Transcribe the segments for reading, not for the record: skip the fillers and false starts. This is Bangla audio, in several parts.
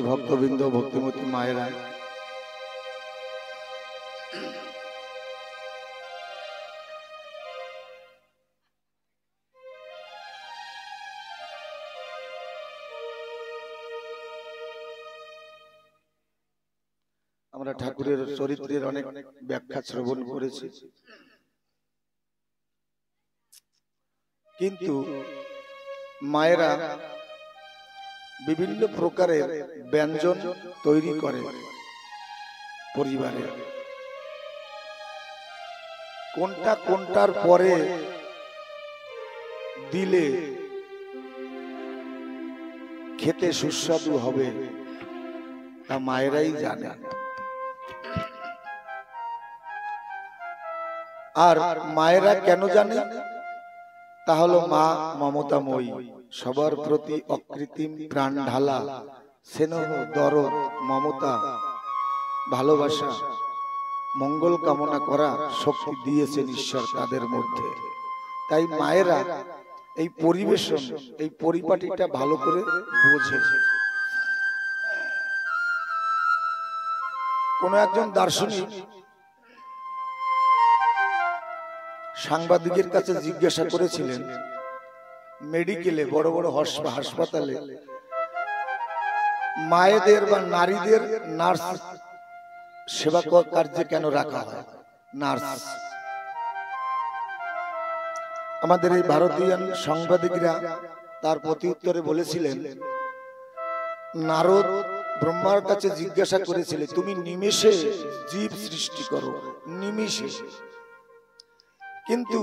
ভক্তবৃন্দ, ভক্তিমতী মায়েরা, আমরা ঠাকুরের চরিত্রের অনেক ব্যাখ্যা শ্রবণ করেছি, কিন্তু মায়েরা বিভিন্ন প্রকারের ব্যঞ্জন তৈরি করে পরিবারে। কোনটা কোনটার পরে দিলে খেতে সুস্বাদু হবে তা মায়েরাই জানে। আর মায়েরা কেন জানে? তা হলো মা মমতাময়ী, সবার প্রতি অকৃত্রিম প্রাণ ঢালা স্নেহ, দরদ, মমতা, ভালোবাসা, মঙ্গল কামনা করা শক্তি দিয়েছেন ঈশ্বর তাদের মধ্যে। তাই মায়েরা এই পরিবেশন, এই পরিপাটিটা ভালো করে বোঝে। কোন একজন দার্শনিক সাংবাদিকের কাছে জিজ্ঞাসা করেছিলেন, মেডিকেলে, বড় বড় হাসপাতালে মায়েদের বা নারীদের নার্স সেবা কার্যে কেন রাখা হয়? নার্স। আমাদের এই ভারতীয় সাংবাদিকরা তার প্রতি উত্তরে বলেছিলেন, নারদ ব্রহ্মার কাছে জিজ্ঞাসা করেছিলেন, তুমি নিমেষে জীব সৃষ্টি করো, নিমেষে, কিন্তু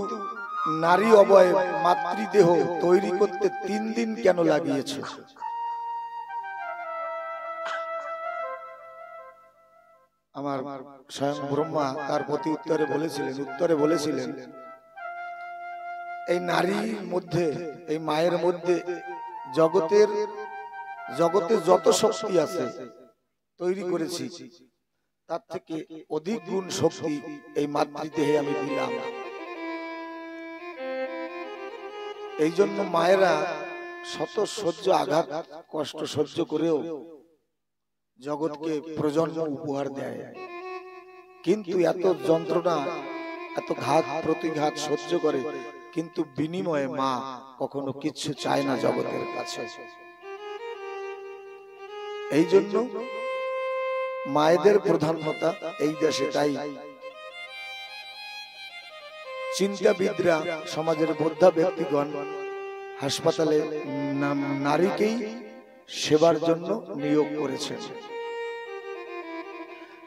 নারী অবয়ব, মাতৃদেহ তৈরি করতে 3 দিন কেন লাগিয়েছ? আমার স্বয়ং ব্রহ্মা তার প্রতি উত্তরে বলেছিলেন, এই নারীর মধ্যে, এই মায়ের মধ্যে জগতে যত শক্তি আছে তৈরি করেছি, তার থেকে অধিক গুণ শক্তি এই মাতৃদেহে আমি দিলাম। এই জন্য মায়েরা শত সহ্য আঘাত কষ্ট সহ্য করেও জগৎকে প্রজন্ম উপহার দেয়। কিন্তু এত যন্ত্রণা, এত ঘাত প্রতিঘাত সহ্য করে, কিন্তু বিনিময়ে মা কখনো কিচ্ছু চায় না জগতের কাছে। এই জন্য মায়েদের প্রধানতা এই দেশে। তাই চিন্তাবিদরা, সমাজের বোদ্ধা ব্যক্তিগণ হাসপাতালে নারীকেই সেবার জন্য নিয়োগ করেছে,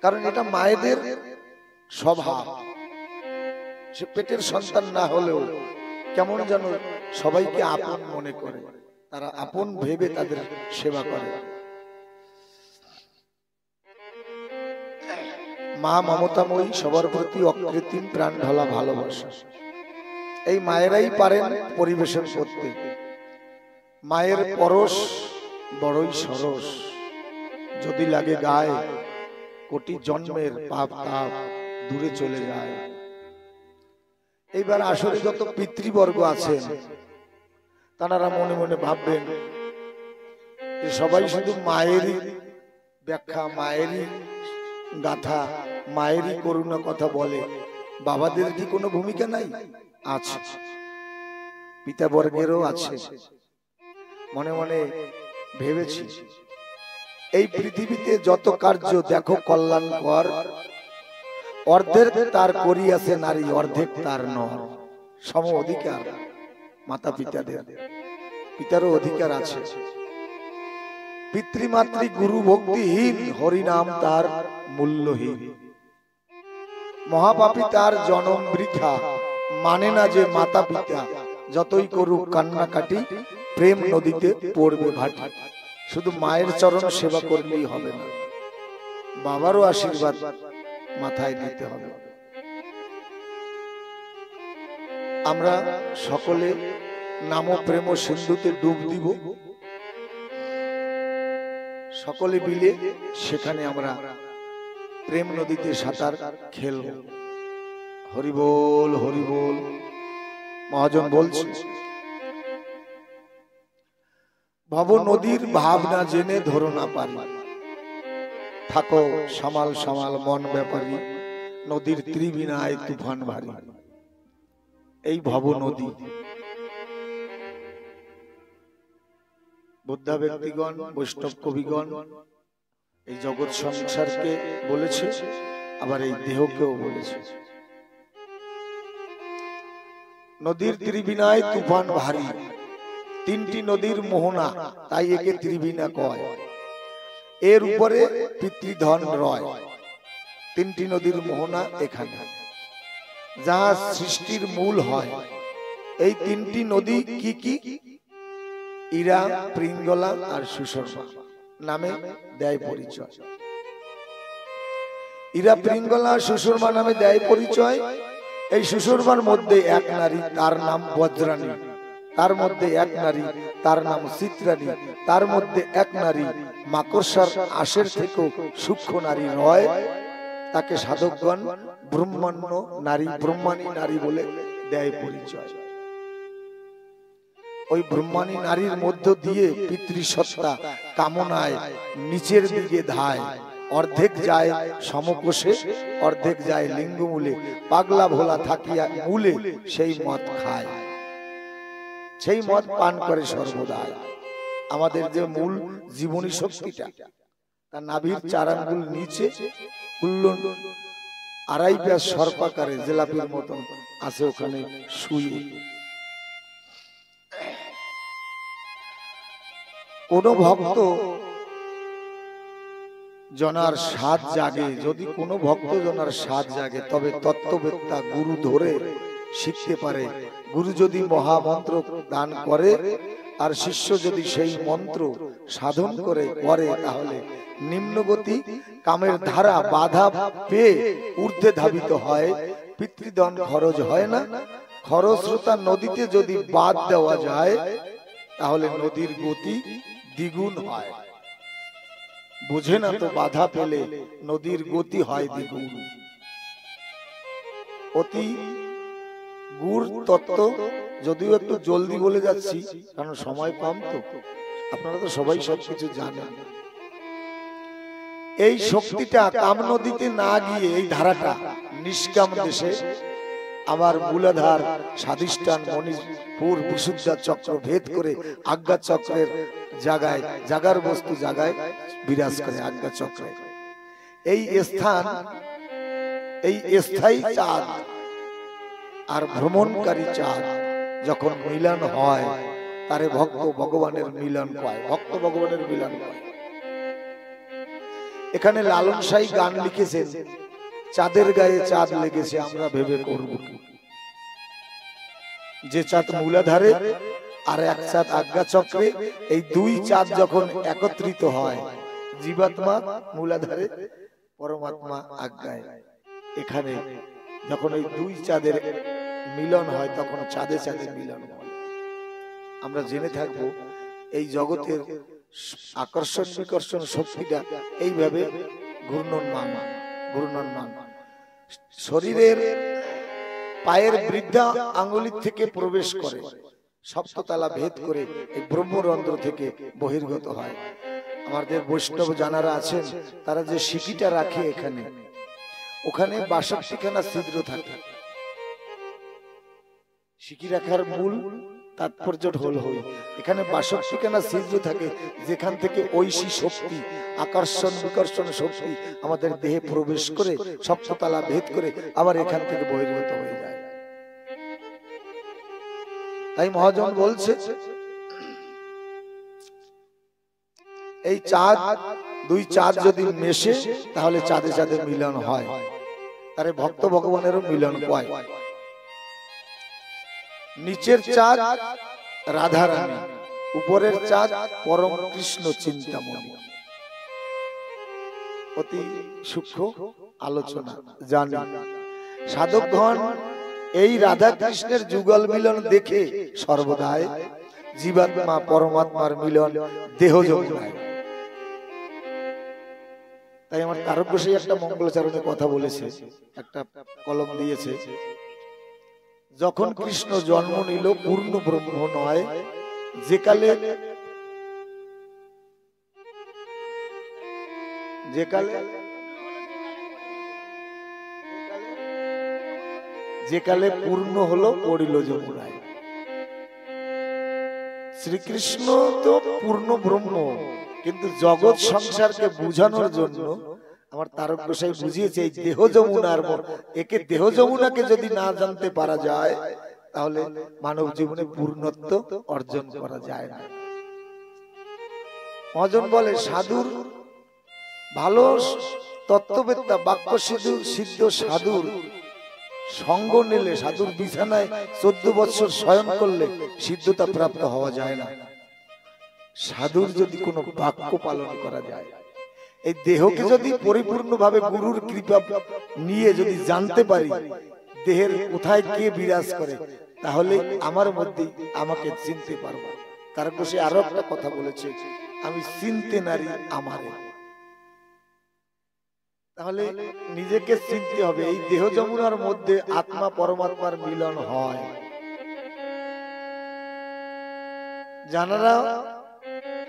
কারণ এটা মায়েদের স্বভাব। সে পেটের সন্তান না হলেও কেমন যেন সবাইকে আপন মনে করে, তারা আপন ভেবে তাদের সেবা করে। মা মমতাময়ী, সবার প্রতি অকৃত্রিম প্রাণ ঢালা ভালোবাসা, এই মায়েরাই পারেন পরিবেশন করতে। মায়ের পরশ বড়ই সরস, যদি লাগে গায়ে, কোটি জন্মের পাপ তাপ দূরে চলে যায়। এইবার আসলে যত পিতৃবর্গ আছেন তারা মনে মনে ভাববেন যে সবাই শুধু মায়েরই ব্যাখ্যা, মায়েরই গাথা, মায়েরই করুণা কথা বলে, বাবাদের কি কোনো ভূমিকা নাই? আছে, পিতাবর্গেরও আছে। মনে মনে ভেবেছি, এই পৃথিবীতে যত কার্য দেখো কল্যাণকর, অর্ধেক তার করিয়াছে নারী, অর্ধেক তার নর। সম অধিকার মাতা পিতাদের, পিতারও অধিকার আছে। পিতৃমাতৃ গুরু ভক্তিহীন, হরিনাম তার মূল্যহীন। মহাপাপী তার জনম বৃথা, মানে না যে মাতা পিতা যতই করুক কান্নাকাটি, প্রেম নদীতে পড়বে ভাটি। শুধু মায়ের চরণ সেবা করলেই হবে না, বাবারও আশীর্বাদ মাথায় নিতে হবে। আমরা সকলে নাম প্রেম সিন্ধুতে ডুব দিব, সকলে মিলে সেখানে আমরা প্রেম নদীতে সাঁতার খেলব। হরি বল, হরি বল। মহাজন বলছে, ভব নদীর ভাবনা জেনে ধরো না পারি, থাকো সামাল সামাল মন ব্যাপারী, নদীর ত্রিবিনায় তুফান ভারী। এই ভব নদী বুদ্ধা ব্যক্তিগণ, বৈষ্ণব কবিগণ এই জগৎ সংসারকে বলেছে, আবার এই দেহকেও বলেছে। নদীর ত্রিবিনায় তুফান ভারী, তিনটি নদীর মোহনা, তাই একে ত্রিবিনা কয়। এর উপরে পিতৃধন রয়, তিনটি নদীর মোহনা এখানে, যাহা সৃষ্টির মূল হয়। এই তিনটি নদী কি কি? ইরা, পিঙ্গলা আর সুশর্মা নামে দেয় পরিচয়। ইরা, পিঙ্গলা, সুশর্মা নামে দেয় পরিচয়। এই সুশর্মার মধ্যে এক নারী, তার নাম বজ্রাণী। তার মধ্যে এক নারী, তার নাম চিত্রাণী। তার মধ্যে এক নারী মাকড়সার আশের থেকেও সূক্ষ্ম নারী রয়। তাকে সাধকগণ ব্রহ্মাণ্য নারী, ব্রহ্মাণী নারী বলে দেয় পরিচয়। ওই ব্রহ্মাণী নারীর মধ্য দিয়ে পিতৃসত্তা কামনায় নিচের দিকে ধায়। অর্ধেক যায় সমকোষে, অর্ধেক যায় লিঙ্গমূলে। পাগলা ভোলা থাকিয়া মূলে সেই মদ খায়, সেই মদ পান করে সর্বদাই। আমাদের যে মূল জীবনী শক্তিটা, তার নাভির 4 আঙ্গুল নিচে কুল্লন আড়াই প্যাঁচ সর্পাকারে জেলাপির মতন আছে, ওখানে শুয়ে। কোন ভক্ত জনার স্বাদ জাগে, যদি কোনো ভক্ত জনার স্বাদ জাগে, তবে তত্ত্ববেত্তা গুরু ধরে শিখতে পারে। গুরু যদি মহামন্ত্র দান করে আর শিষ্য যদি সেই মন্ত্র সাধন করে, তাহলে নিম্নগতি কামের ধারা বাধা পেয়ে ঊর্ধ্বে ধাবিত হয়। পিতৃধন খরচ হয় না। খরস্রোতা নদীতে যদি বাদ দেওয়া যায়, তাহলে নদীর গতি দ্বিগুণ হয়। বুঝে না তো, বাধা পেলে নদীর গতি হয় দ্বিগুণ। অতি গুড় তত্ত্ব, যদিও একটু জলদি বলে যাচ্ছি কারণ সময় কম, তো আপনারা তো সবাই সবকিছু জানেন। এই শক্তিটা কাম নদীতে না গিয়ে এই ধারাটা নিষ্কাম দেশে, আবার মূলাধার স্বাধিষ্ঠান মণিপুর বিশুদ্ধা চক্র ভেদ করে আজ্ঞা চক্রের জায়গায়, জাগার বস্তু জায়গায় বিরাজ করে আজ্ঞা চক্রে। এই স্থান, এই স্থায়ী চাঁদ আর ভ্রমণকারী চাঁদ যখন মিলন হয়, তারে ভক্ত ভগবানের মিলন কয়, ভক্ত ভগবানের মিলন কয়। এখানে লালন সাই গান লিখেছেন, চাঁদের গায়ে চাঁদ লেগেছে আমরা ভেবে করব কি। যে চাঁদ মূলাধারে আর এক চাঁদ আজ্ঞা চক্রে, এই দুই চাঁদ যখন একত্রিত হয়, জীবাত্মা মূলাধারে, পরমাত্মা আজ্ঞায়, এখানে যখন এই দুই চাঁদের মিলন হয়, তখন চাঁদে চাঁদে মিলন হয়। আমরা জেনে থাকবো এই জগতের আকর্ষণ বিকর্ষণ শক্তিটা এইভাবে ঘূর্ণনমান। শরীরের পায়ের বৃদ্ধা আঙ্গুলির থেকে প্রবেশ করে, সপ্ততলা ভেদ করে এই ব্রহ্মরন্ধ্র থেকে বহির্গত হয়। আমাদের বৈষ্ণব জানারা আছেন, তারা যে সিকিটা রাখে এখানে, ওখানে ৬২খানা ছিদ্র থাকে। সিকি রাখার মূল তাৎপর্য হল এখানে ৬২খানা ছিদ্র থাকে, যেখান থেকে ঐশী শক্তি, আকর্ষণ বিকর্ষণ শক্তি আমাদের দেহে প্রবেশ করে সপ্ততলা ভেদ করে আবার এখান থেকে বহির্গত হয়ে যায়। তাই মহাজন বলছে, এই চাঁদ, দুই চাঁদ যদি মেশে তাহলে চাঁদে চাঁদে মিলন হয়, তারে ভক্ত ভগবানেরও মিলন কয়। নিচের চাঁদ রাধারানী, উপরের চাঁদ পরম কৃষ্ণ চিন্তামণি। অতি সূক্ষ্ম আলোচনা জানি। সাধকগণ এই রাধা কৃষ্ণের যুগল মিলন দেখে সর্বদাই জীবাত্মা পরমাত্মার মিলন দেহযোগ হয়। তাই আমার তারকবশী একটা মঙ্গলাচরণে কথা বলেছে, একটা কলম দিয়েছে, যখন কৃষ্ণ জন্ম নিল পূর্ণ ব্রহ্ম নয়, যে কালে যে কালে পূর্ণ হলো পড়িল যমুনায়। শ্রীকৃষ্ণ তো পূর্ণ ব্রহ্ম, কিন্তু জগৎ সংসারকে বুঝানোর জন্য আমার তারক গোসাই বুঝিয়েছে এই দেহ যমুনার একে দেহ যমুনাকে যদি না জানতে পারা যায় তাহলে মানব জীবনে পূর্ণত্ব অর্জন করা যায় না। মহাজন বলে সাধুর ভালো তত্ত্ববেত্তা বাক্য সিদ্ধ সাধুর সঙ্গ নিলে, সাধুর বিছানায় 14 বছর শয়ন করলে সিদ্ধতা প্রাপ্ত হওয়া যায় না। সাধুর যদি কোনো বাক্য পালন করা যায়, এই দেহকে যদি পরিপূর্ণভাবে গুরুর কৃপা নিয়ে যদি জানতে পারি দেহের কোথায় কে বিরাজ করে, তাহলে আমার মধ্যে আমাকে চিনতে পারবো। তার সে আরো একটা কথা বলেছে, আমি চিনতে নারী আমারে। তাহলে নিজেকে চিনতে হবে। এই দেহ যমুনার মধ্যে আত্মা পরমাত্মার মিলন হয়। যারা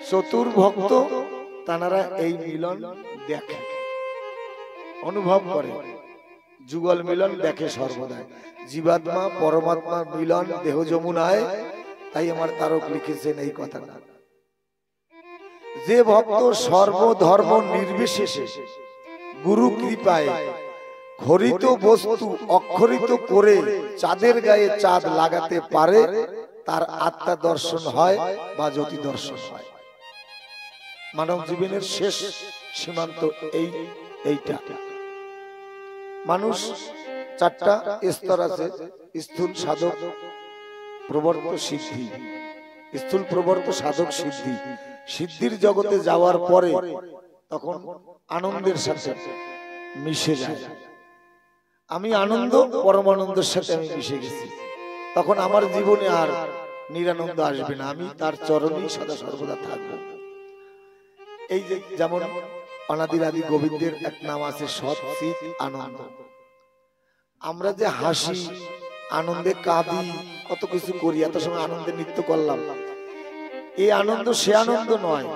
চতুর ভক্ত তারা এই মিলন দেখে, অনুভব করে, যুগল মিলন দেখে সর্বদা। জীবাত্মা পরমাত্মার মিলন দেহ যমুনায়। তাই আমার তারক লিখেছেন এই কথাটা, যে ভক্ত সর্বধর্ম নির্বিশেষে গুরু কৃপায় খরিত বস্তু অক্ষরিত করে চাঁদের গায়ে চাঁদ লাগাতে পারে, তার আত্মা দর্শন হয় বা জ্যোতি দর্শন হয়। মানব জীবনের শেষ সীমান্ত এইটা। মানুষ 4টা স্তর আছে, স্থূল সাধক প্রবর্ত সিদ্ধি। স্থূল প্রবর্ত সাধক সিদ্ধি, সিদ্ধির জগতে যাওয়ার পরে তখন আনন্দের সাথে মিশে যায়। আমি আনন্দ পরমানন্দের সাথে আমি মিশে গেছি, তখন আমার জীবনে আর নিরানন্দ আসবে না, আমি তার চরণেই সদা সর্বদা থাকবো। এই যে যেমন অনাদির আদি গোবিন্দের এক নাম আছে সৎ চিৎ আনন্দ। আমরা যে হাসি, আনন্দে কাঁদি, কত কিছু করি, এত সময় আনন্দে নৃত্য করলাম, এই আনন্দ সে আনন্দ নয়।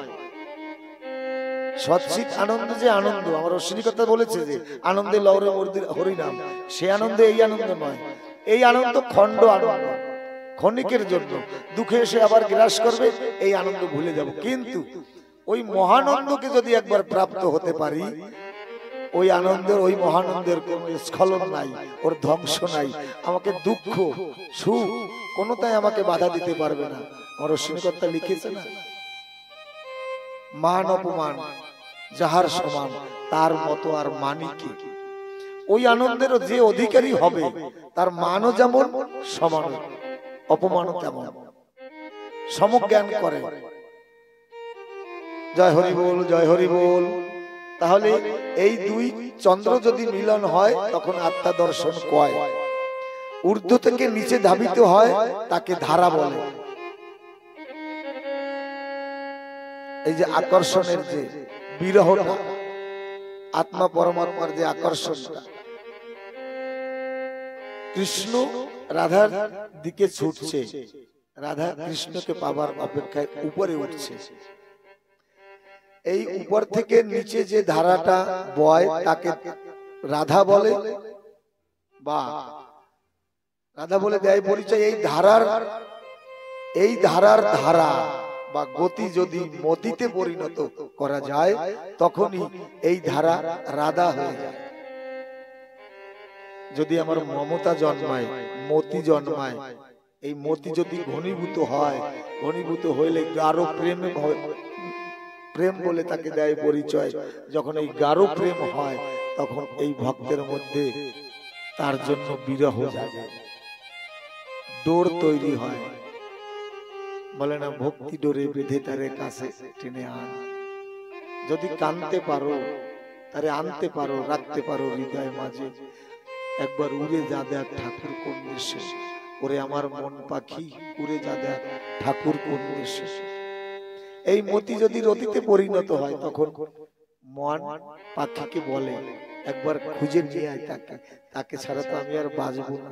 সৎচিৎ আনন্দ যে আনন্দ, আমার অশ্বিনী কথা বলেছে যে আনন্দে লহরে হরিনাম, সে আনন্দ এই আনন্দ নয়। এই আনন্দ খণ্ড আনন্দ, ক্ষণিকের জন্য, দুঃখে এসে আবার গ্রাস করবে, এই আনন্দ ভুলে যাব। কিন্তু ওই মহানন্দকে যদি একবার প্রাপ্ত হতে পারি, ওই আনন্দের, ওই মহানন্দের কোন স্খলন নাই, ওর ধ্বংস নাই। আমাকে দুঃখ সুখ কোনটাই আমাকে বাধা দিতে পারবে না। আমার অশ্বিনী কথা লিখেছে না, মান অপমান যাহার সমান তার মতো আর মানি কি। ওই আনন্দের যে অধিকারী হবে তার মানও যেমন সমান, অপমানও তেমন, সমজ্ঞান করে। জয় হরি বল, জয় হরি বল। তাহলে এই দুই চন্দ্র যদি মিলন হয় তখন আত্মা দর্শন কয়। ঊর্ধ্ব থেকে নিচে ধাবিত হয় তাকে ধারা বলে। এই যে আকর্ষণের যে বিরহটা, আত্মা পরমাত্মার যে আকর্ষণটা, কৃষ্ণ রাধার দিকে ছুটছে, রাধা কৃষ্ণকে পাবার অপেক্ষায় উপরে উঠছে। এই উপর থেকে নিচে যে ধারাটা বয় তাকে রাধা বলে, বা রাধা বলে দেয় পরিচয়। এই ধারার ধারা বা গতি যদি মতিতে পরিণত করা যায় তখনই এই ধারা রাধা হয়ে যায়। যদি আমার মমতা জন্মায়, মতি জন্মায়, এই মতি যদি ঘনীভূত হয়, ঘনীভূত হইলে গাঢ় প্রেম বলে তাকে দেয় পরিচয়। যখন এই গাঢ় প্রেম হয় তখন এই ভক্তের মধ্যে তার জন্য বিরহ জাগে, ডোর তৈরি হয়। বলে না, ভক্তি ডোরে বেঁধে তারে কাছে টেনে আন। যদি কানতে পারো, তারে আনতে পারো, রাখতে পারো হৃদয় মাঝে, একবার উড়ে যা দেখ ঠাকুর কোন দেশে। ওরে আমার মন পাখি, উড়ে যা দেখ ঠাকুর কোন দেশে। এই মতি যদি রতিতে পরিণত হয় তখন মন পাখিকে বলে, একবার খুঁজে নিয়ে আয় তাকে, তাকে ছাড়া তো আমি আর বাঁচবো না।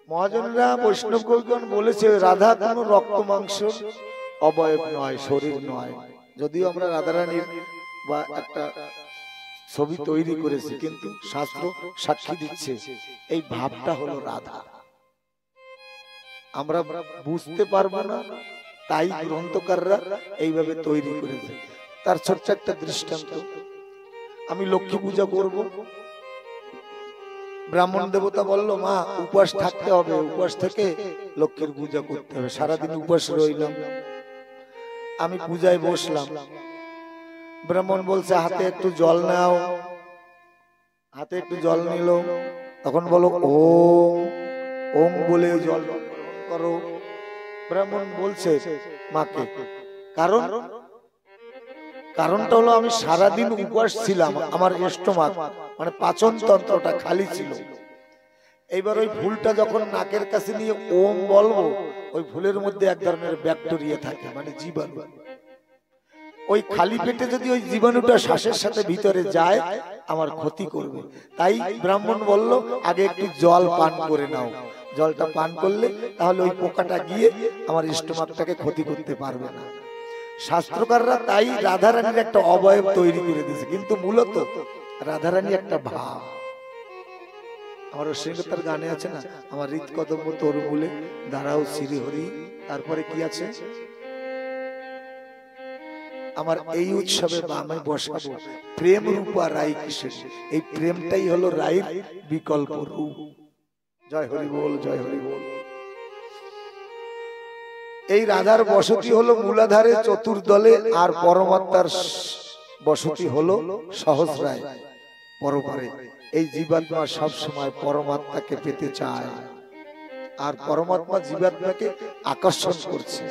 মহাজনরা বৈষ্ণব কবিগণ বলেছে, রাধা কোন রক্ত মাংস অবয়ব নয়, শরীর নয়। যদিও আমরা রাধারানীর বা একটা ছবি তৈরি করেছি, কিন্তু শাস্ত্র সাক্ষী দিচ্ছে এই ভাবটা হলো রাধা। আমরা বুঝতে পারবো না, তাই গ্রন্থকাররা এইভাবে তৈরি করেছে। তার ছোট্ট একটা দৃষ্টান্ত, আমি লক্ষ্মী পূজা করব, ব্রাহ্মণ দেবতা বলল মা উপবাস থাকতে হবে, উপবাস থেকে লক্ষ্মীর পূজা করতে হবে। সারাদিন উপবাস রইলাম, আমি পূজায় বসলাম, ব্রাহ্মণ বলছে হাতে একটু জল নাও, হাতে একটু জল নিল, তখন বলো ওম, ওম বলে জল করো। ব্রাহ্মণ বলছে মাকে, কারণটা হলো আমি সারাদিন উপবাস ছিলাম, আমার স্টোমাক মানে পাচন তন্ত্রটা খালি ছিল। এইবার ওই ফুলটা যখন নাকের কাছে নিয়ে ওম বলবো, ওই ফুলের মধ্যে এক ধরনের ব্যাকটেরিয়া থাকে, মানে জীবাণু। ওই খালি পেটে যদি ওই জীবাণুটা শ্বাসের সাথে ভিতরে যায় আমার ক্ষতি করবে। তাই ব্রাহ্মণ বলল আগে একটু জল পান করে নাও, জলটা পান করলে তাহলে ওই পোকাটা গিয়ে আমার স্টোমাকটাকে ক্ষতি করতে পারবে না। শাস্ত্রকাররা তাই রাধারানীর একটা অবয়ব তৈরি করে দিয়েছে, কিন্তু মূলত রাধারানী একটা ভাব। আমার অশ্বিনীতার গানে আছে না, আমার হৃৎকদম্ব তরু বলে দাঁড়াও শ্রীহরি, তারপরে কি আছে, আমার এই উৎসবে আমি বসাবো প্রেম রূপা রাই কিশোর। এই প্রেমটাই হলো রায়ের বিকল্প রূপ। জয় হরি বল, জয় হরি বল। এই রাধার বসতি হলো মূলাধারে চতুর্দলে, আর পরমাত্মার বসতি হলো সহস্রায় পরপারে। এই জীবাত্মা সব সময় পরমাত্মাকে পেতে চায়, আর পরমাত্মা জীবাত্মাকে আকর্ষণ করছে।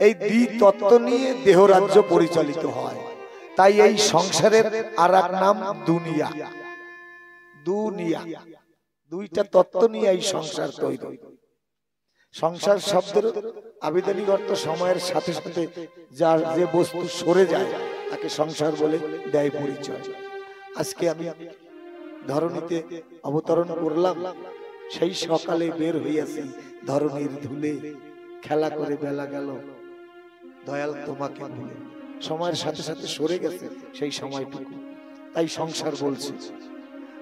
এই দ্বি তত্ত্ব নিয়ে দেহ রাজ্য পরিচালিত হয়। তাই এই সংসারের আর এক নাম দুনিয়া। দুনিয়া, দুইটা তত্ত্ব নিয়ে এই সংসার তৈরি। সংসার শব্দের আবিধানিক অর্থ সময়ের সাথে সাথে যার যে বস্তু সরে যায় তাকে সংসার বলে দেয় পরিচয়। আজকে আমি ধরণীতে অবতরণ করলাম, সেই সকালে বের হইয়াছি ধরণীর ধুলে, খেলা করে বেলা গেল দয়াল তোমাকে ভুলে। সময়ের সাথে সাথে সরে গেছে সেই সময়টুকু, তাই সংসার বলছে।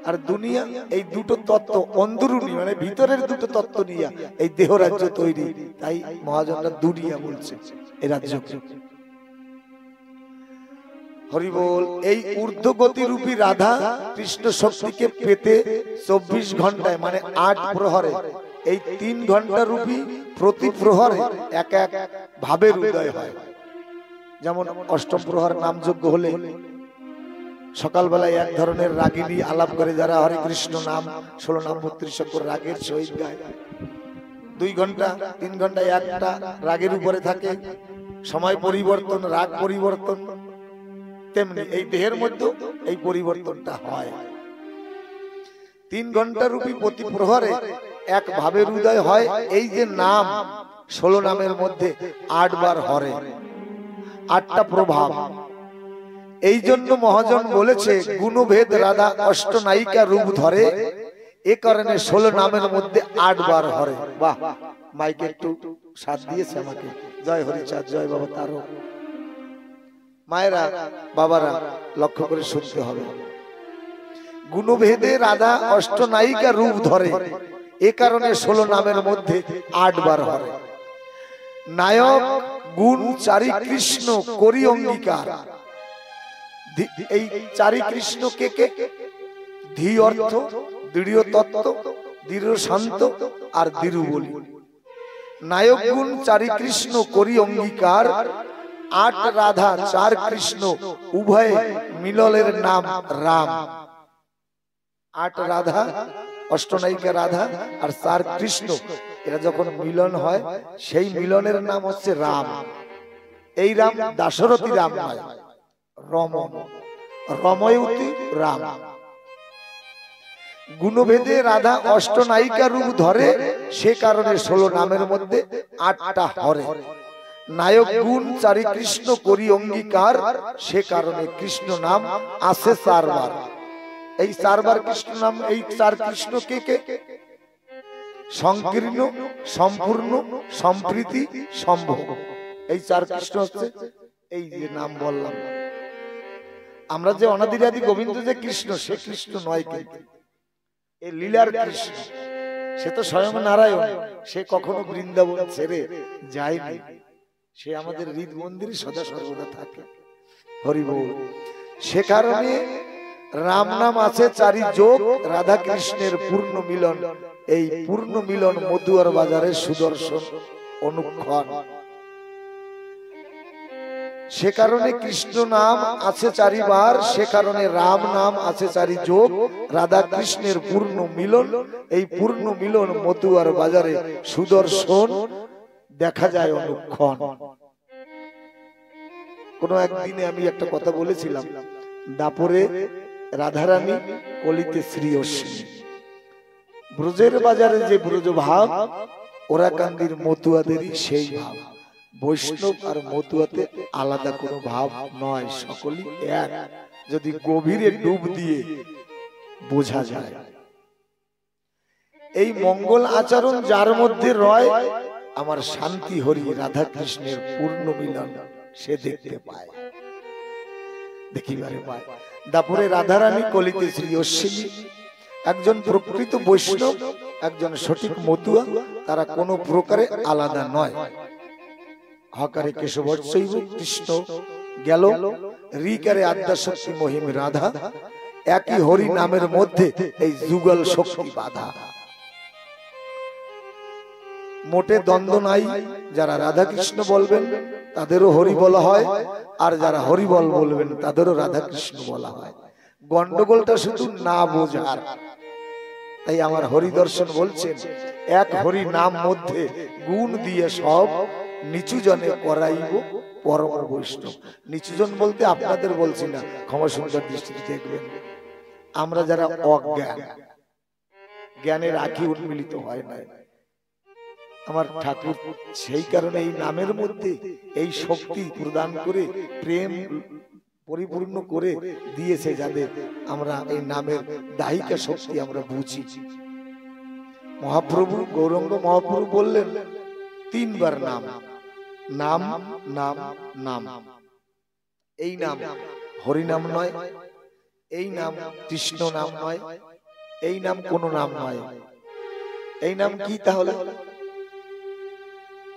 আর দুনিয়া, এই দুটো তত্ত্ব অন্দরুনি মানে ভিতরের দুটো তত্ত্ব নিয়ে এই দেহ রাজ্য তৈরি, তাই মহাজনরা দুনিয়া বলছে এই রাজ্যকে। হরি বল। এই ঊর্ধ্বগতি রূপী রাধা কৃষ্ণ শক্তিকে পেতে 24 ঘন্টায় মানে 8 প্রহরে, এই 3 ঘন্টা রূপী প্রতি প্রহরে এক এক ভাবের উদয় হয়। যেমন অষ্টম প্রহর নামযজ্ঞ হলে সকালবেলায় এক ধরনের রাগিনী আলাপ করে, যারা হরে কৃষ্ণ নাম 16 নাম 32 অক্ষর রাগের সহিত গায়। 2 ঘন্টা 3 ঘন্টায় একটা রাগের উপরে থাকে, সময় পরিবর্তন, রাগ পরিবর্তন। তেমনি এই দেহের মধ্যে এই পরিবর্তনটা হয়। 3 ঘন্টা রূপী প্রতি প্রহরে এক ভাবের উদয় হয়। এই যে নাম 16 নামের মধ্যে 8 বার হরে, 8টা প্রভাব। এই জন্য মহাজন বলেছে গুণভেদ রাধা অষ্টনায়িকা রূপ ধরে, এ কারণে 16 নামের মধ্যে 8 বার হরে। বাহ, মাইকে একটু সাথ দিয়েছে আমাকে। জয় হরিচাঁদ, জয় বাবা তারক। মায়েরা বাবারা লক্ষ্য করে শুনতে হবে, গুণভেদে রাধা অষ্টনায়িকা রূপ ধরে, এ কারণে 16 নামের মধ্যে 8 বার হরে। নায়ক গুণ চারি কৃষ্ণ করি অঙ্গীকার। এই চারি কৃষ্ণ কে কে? ধী অর্থ, দৃঢ় তত্ত্ব, দৃঢ় শান্ত আর দৃঢ় বলি। নায়ক গুণ চারি কৃষ্ণ করি অঙ্গীকার, 8 রাধা 4 কৃষ্ণ উভয় মিলনের নাম রাম। 8 রাধা অষ্টনায়িকা রাধা আর 4 কৃষ্ণ, এরা যখন মিলন হয় সেই মিলনের নাম হচ্ছে রাম। এই রাম দাশরথী রাম নয়, রম, রময়তী রাম। গুণভেদে রাধা অষ্টনায়িকা রূপ ধরে, সে কারণে 16 নামের মধ্যে 8টা হরে। নায়ক গুণ চারি কৃষ্ণ করি অঙ্গীকার, সে কারণে কৃষ্ণ নাম আছে 4 বার। এই 4 বার কৃষ্ণ নাম, এই 4 কৃষ্ণ কে কে? সংকীর্ণ, সম্পূর্ণ, সম্প্রীতি, সম্ভব। এই 4 কৃষ্ণ হচ্ছে এই যে নাম বললাম। আমরা যে অনাদিরাদি গোবিন্দ যে কৃষ্ণ, সে কৃষ্ণ নয়, কিন্তু এই লীলার কৃষ্ণ। সে তো স্বয়ং নারায়ণ, সে কখনো বৃন্দাবন ছেড়ে যায়নি, সে আমাদের হৃদ মন্দিরে সদা সর্বদা থাকে। হরি বল। সে কারণে রাম নাম আছে চারি যোগ, রাধা কৃষ্ণের পূর্ণ মিলন। এই পূর্ণ মিলন মধুয়ার বাজারে সুদর্শন অনুক্ষণ। সে কারণে কৃষ্ণ নাম আছে চারিবার, সে কারণে রাম নাম আছে চারি যোগ, রাধা কৃষ্ণের পূর্ণ মিলন। এই পূর্ণ মিলন মধুয়ার বাজারে সুদর্শন দেখা যায় অনুক্ষণ। কোন একদিনে আমি একটা কথা বলেছিলাম, দাপরে রাধারানী, কলিতে শ্রী অশ্বিনী। ব্রজের বাজারে যে ব্রজ ভাব, ওরাকান্দির মতুয়াদেরই সেই ভাব। বৈষ্ণব আর মতুয়াতে আলাদা কোনো ভাব নয়, সকলই এক, যদি গভীরে ডুব দিয়ে বোঝা যায়। এই মঙ্গল আচরণ যার মধ্যে রয়, আমার শান্তি হরি রাধা কৃষ্ণের পূর্ণ মিলন সে দেখতে পায়, দেখিবারে পায়। দাপরে রাধারানী, কলিতে শ্রী অশ্বিনী। একজন প্রকৃত বৈষ্ণব, একজন সঠিক মতুয়া, তারা কোনো প্রকারে আলাদা নয়। হকারে কেশবৎসৈব কৃষ্ণ গেল, রিকারে আদ্যাশক্তি মহিম রাধা, একই হরি নামের মধ্যে এই যুগল শক্তি বাধা। মোটে দ্বন্দ্ব নাই, যারা রাধা কৃষ্ণ বলবেন তাদেরও হরি বলা হয়, আর যারা হরি বলবেন তাদেরও রাধা কৃষ্ণ বলা হয়। গন্ডগোলটা শুধু না বোঝার। তাই আমার হরি দর্শন বলছেন, এক হরি নাম মধ্যে গুণ দিয়ে সব, নিচু জনে করাইব পরম বৈষ্ণব। নিচুজন বলতে আপনাদের বলছি না, ক্ষমা সুন্দর দৃষ্টিতে দেখবেন। আমরা যারা অজ্ঞান, জ্ঞানের আঁখি উন্মিলিত হয় না, আমার ঠাকুর সেই কারণে এই নামের মধ্যে এই শক্তি প্রদান করে, প্রেম পরিপূর্ণ করে দিয়েছে, যাদের আমরা এই নামের দাহিকা শক্তি আমরা বুঝি। মহাপ্রভু গৌরাঙ্গ মহাপ্রভু বললেন তিনবার নাম, নাম নাম নাম। এই নাম হরি নাম নয়, এই নাম কৃষ্ণ নাম নয়, এই নাম কোন নাম নয়। এই নাম কি তাহলে?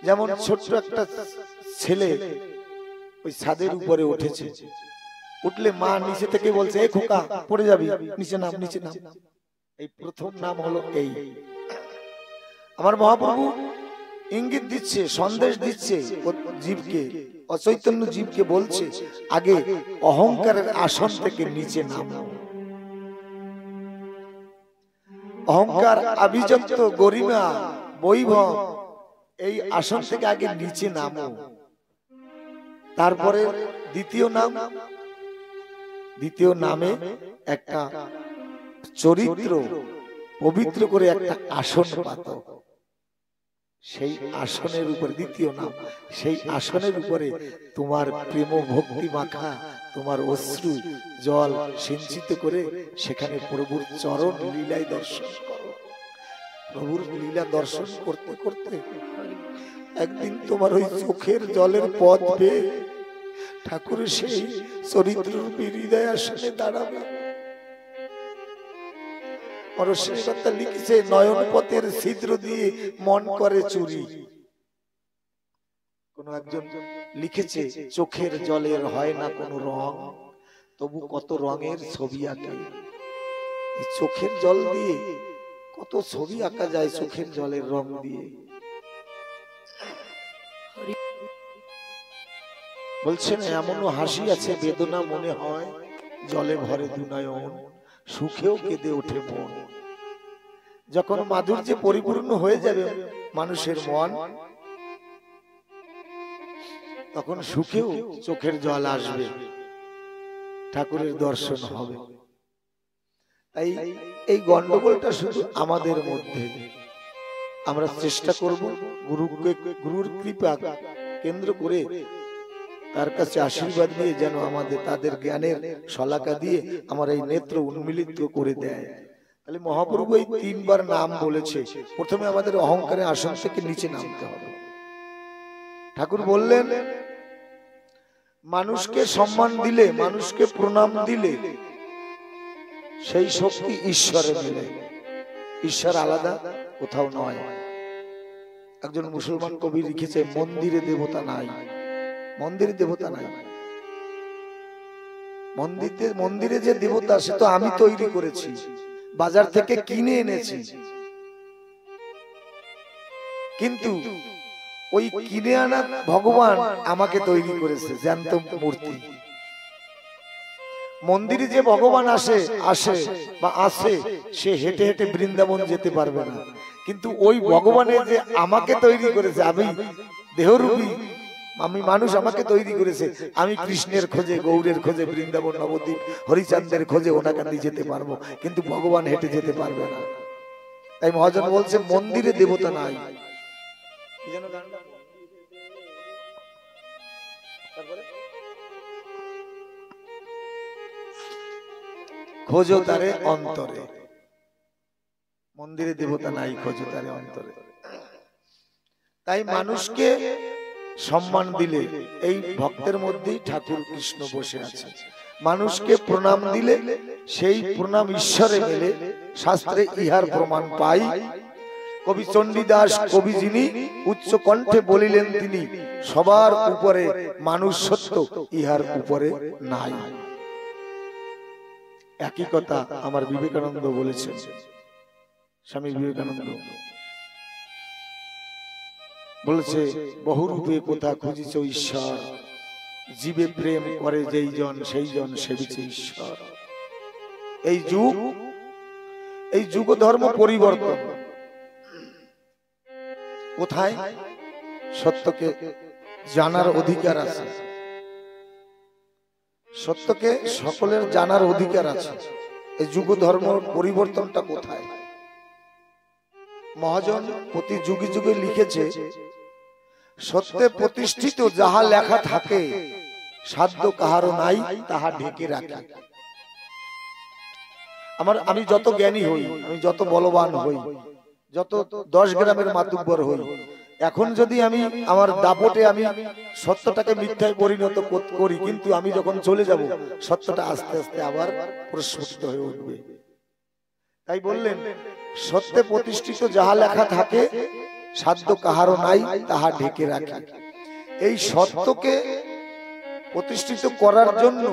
যেমন ছোট্ট একটা ছেলে ওই ছাদের উপরে উঠেছে, উঠলে মা নিচে থেকে বলছে, এ খোকা পড়ে যাবি, নিচে নাম, নিচে নাম। এই প্রথম নাম হলো এই। আমার মহাপ্রভু ইঙ্গিত দিচ্ছে, সন্দেশ দিচ্ছে জীবকে, অচৈতন্য জীবকে বলছে, আগে অহংকারের আসন থেকে নিচে নাম। অহংকার, আভিজাত্য, গরিমা, বৈভব, এই আসন থেকে আগে নিচে নামো। তারপরে দ্বিতীয় নাম, দ্বিতীয় নামে একটা চরিত্র পবিত্র করে একটা আসন পাত, সেই আসনের উপরে দ্বিতীয় নাম, সেই আসনের উপরে তোমার প্রেম ভক্তি মাখা তোমার অশ্রু জল সিঞ্চিত করে সেখানে প্রভুর চরণ লীলায় দর্শন করো। প্রভুর লীলা দর্শন করতে করতে একদিন তোমার ওই চোখের জলের পথ পেয়ে ঠাকুরের সেই চরিত্র হৃদয় আসনে দাঁড়াবে। রশ্মিকর্তা লিখেছে, নয়ন পথের ছিদ্র দিয়ে মন করে চুরি। কোন একজন লিখেছে, চোখের জলের হয় না কোনো রং, তবু কত রঙের ছবি আঁকে। চোখের জল দিয়ে কত ছবি আঁকা যায়, চোখের জলের রং দিয়ে। বলছেন, এমনও হাসি আছে বেদনা মনে হয়, জলে ভরে দুনয়ন, সুখেও কেঁদে ওঠে মন। যখন মাধুর্যে পরিপূর্ণ হয়ে যাবে মানুষের মন, তখন সুখেও চোখের জল আসবে, ঠাকুরের দর্শন হবে। তাই এই গন্ডগোলটা শুধু আমাদের মধ্যে। আমরা চেষ্টা করব গুরুর কৃপা কেন্দ্র করে তার কাছে আশীর্বাদ নিয়ে যেন আমাদের তাদের জ্ঞানের শলাকা দিয়ে আমার এই নেত্র উন্মিলিত করে দেয়। তাহলে মহাপ্রভু এই তিনবার নাম বলেছে। প্রথমে আমাদের অহংকারের আসন থেকে নিচে নামতে হবে। ঠাকুর বললেন, মানুষকে সম্মান দিলে, মানুষকে প্রণাম দিলে সেই শক্তি ঈশ্বরে মিলে। ঈশ্বর আলাদা কোথাও নয়। একজন মুসলমান কবি লিখেছে, মন্দিরে দেবতা নাই, মন্দিরে দেবতা নাই। মন্দিরে যে দেবতা সে তো আমি তৈরি করেছি, বাজার থেকে কিনে এনেছি। কিন্তু ওই কিনে আনা ভগবান আমাকে তৈরি করেছে, জ্যান্ত মূর্তি। মন্দিরে যে ভগবান আসে সে হেঁটে হেঁটে বৃন্দাবন যেতে পারবে না, কিন্তু ওই ভগবানের যে আমাকে তৈরি করেছে, আমি দেহরূপী, আমি মানুষ, আমাকে তৈরি করেছে, আমি কৃষ্ণের খোঁজে, গৌরের খোঁজে, বৃন্দাবন নবদ্বীপ হরিচাঁদের খোঁজে ওনাকান্দি যেতে পারবো, কিন্তু ভগবান হেঁটে যেতে পারবে না। তাই মহাজন বলছে মন্দিরে দেবতা নাই। খোঁজো তারে অন্তরে, মন্দিরে দেবতা নাই, খোঁজো তারে অন্তরে। তাই মানুষকে সম্মান দিলে, এই ভক্তের মধ্যেই ঠাকুর কৃষ্ণ বসে আছে। মানুষকে প্রণাম দিলে সেই প্রণাম ঈশ্বরে মেলে, শাস্ত্রে ইহার প্রমাণ পাই। কবি চণ্ডীদাস কবি যিনি উচ্চ কণ্ঠে বলিলেন তিনি, সবার উপরে মানুষ সত্য, ইহার উপরে নাই। একই কথা আমার বিবেকানন্দ বলেছেন, স্বামী বিবেকানন্দ বলেছে, বহুরূপে কোথা খুঁজিছ ঈশ্বর, জীবে প্রেম করে যেই জন সেই জন সেবিছে ঈশ্বর। এই যুগ ধর্ম পরিবর্তন কোথায়? সত্যকে জানার অধিকার আছে, সত্যকে সকলের জানার অধিকার আছে। এই যুগ ধর্ম পরিবর্তনটা কোথায়? মহাজন প্রতি যুগে যুগে লিখেছে, সত্যে প্রতিষ্ঠিত যাহা লেখা থাকে, সাধ্য কাহারও নাই তাহা ঢেকে রাখে। আমি যত জ্ঞানী হই, আমি যত বলবান হই, যত 10 গ্রামের মাতুব্বর হই, এখন যদি আমি আমার দাপটে আমি সত্যটাকে মিথ্যায় পরিণত করি, কিন্তু আমি যখন চলে যাব সত্যটা আস্তে আস্তে আবার প্রস্ফুটিত হয়ে উঠবে। তাই বললেন, সত্যে প্রতিষ্ঠিত যাহা লেখা থাকে, সাধ্য কাহারও নাই তাহা ঢেকে রাখে। এই সত্যকে প্রতিষ্ঠিত করার জন্য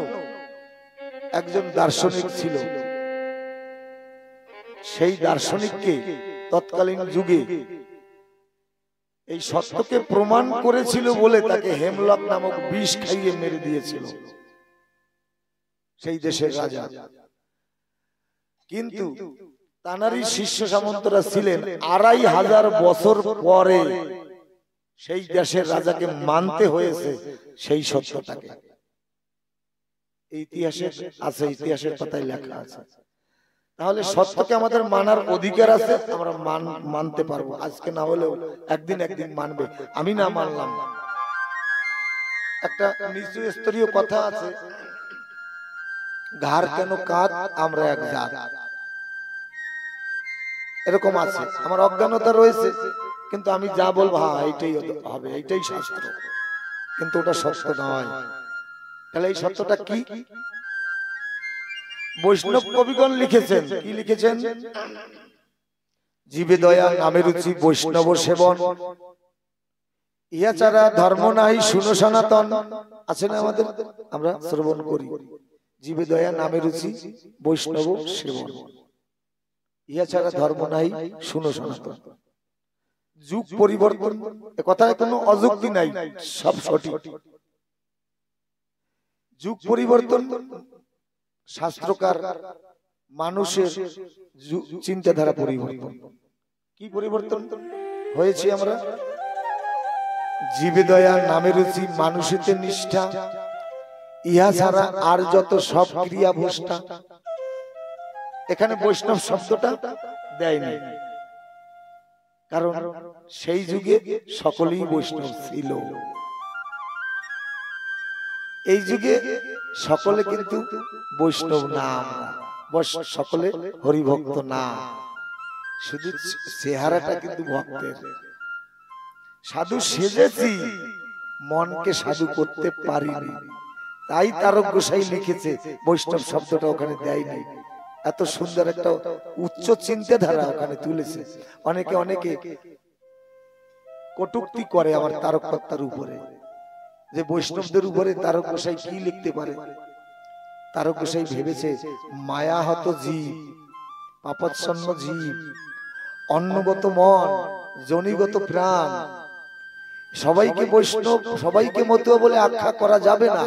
একজন দার্শনিক ছিল। সেই দার্শনিককে তৎকালীন যুগে এই সত্যকে প্রমাণ করেছিল বলে তাকে হেমলক নামক বিষ খাইয়ে মেরে দিয়েছিল সেই দেশের রাজা। কিন্তু তানারই শিষ্য সামন্তরা ছিলেন, 2500 বছর পরে সেই দেশের রাজাকে মানতে হয়েছে সেই সত্যটাকে। ইতিহাসে আছে, ইতিহাসের পাতায় লেখা আছে। তাহলে সত্যকে আমাদের মানার অধিকার আছে, আমরা মানতে পারবো। আজকে না হলেও একদিন মানবে। আমি না মানলাম, একটা নিচু স্তরীয় কথা আছে, ঘাড় কেন কাঁধ আমরা এক জাত, এরকম আছে। আমার অজ্ঞানতা রয়েছে, কিন্তু আমি যা বলবো হ্যাঁ এইটাই হবে, এইটাই শাস্ত্র, কিন্তু ওটা সত্য নয়। তাহলে এই সত্যটা কি? বৈষ্ণব কবিগণ লিখেছেন, কি লিখেছেন? জীবে দয়া নামে রুচি বৈষ্ণব সেবন, ইহা ছাড়া ধর্ম নাই শুনো সনাতন। আছে না আমাদের, আমরা শ্রবণ করি, জীবে দয়া নামে রুচি বৈষ্ণব সেবন, ইহা ছাড়া ধর্ম নাই শুনো সনাতন। যুগ পরিবর্তন, এ কথায় কোনো অযুক্তি নাই, সব সঠিক। যুগ পরিবর্তন, শাস্ত্রকার মানুষের চিন্তাধারা পরিবর্তন। কি পরিবর্তন হয়েছে? আমরা জীবে দয়া নামে রুচি মানুষেতে নিষ্ঠা, ইহা ছাড়া আর যত সব ক্রিয়া ভ্রষ্টা। এখানে বৈষ্ণব শব্দটা দেয়নি, কারণ সেই যুগে সকলেই বৈষ্ণব ছিল। এই যুগে সকলে কিন্তু বৈষ্ণব না, সকলে হরিভক্ত না, শুধু চেহারাটা কিন্তু ভক্তের। সাধু সেজেছি মনকে সাধু করতে পারিনি। তাই তারক গোসাই লিখেছে, বৈষ্ণব শব্দটা ওখানে দেয়নি। এত সুন্দর একটা উচ্চ চিন্তাধারা ওখানে তুলেছে। অনেকে অনেকে কটূক্তি করে আমার তারককর্তার উপরে, যে বৈষ্ণবদের উপরে তারক গোসাই কি লিখতে পারে। তারক গোসাই ভেবেছে মায়াহত জীব, পাপচ্ছন্ন জীব, অন্নগত মন, জনিগত প্রাণ, সবাইকে বৈষ্ণব, সবাইকে মতুয়া বলে আখ্যা করা যাবে না।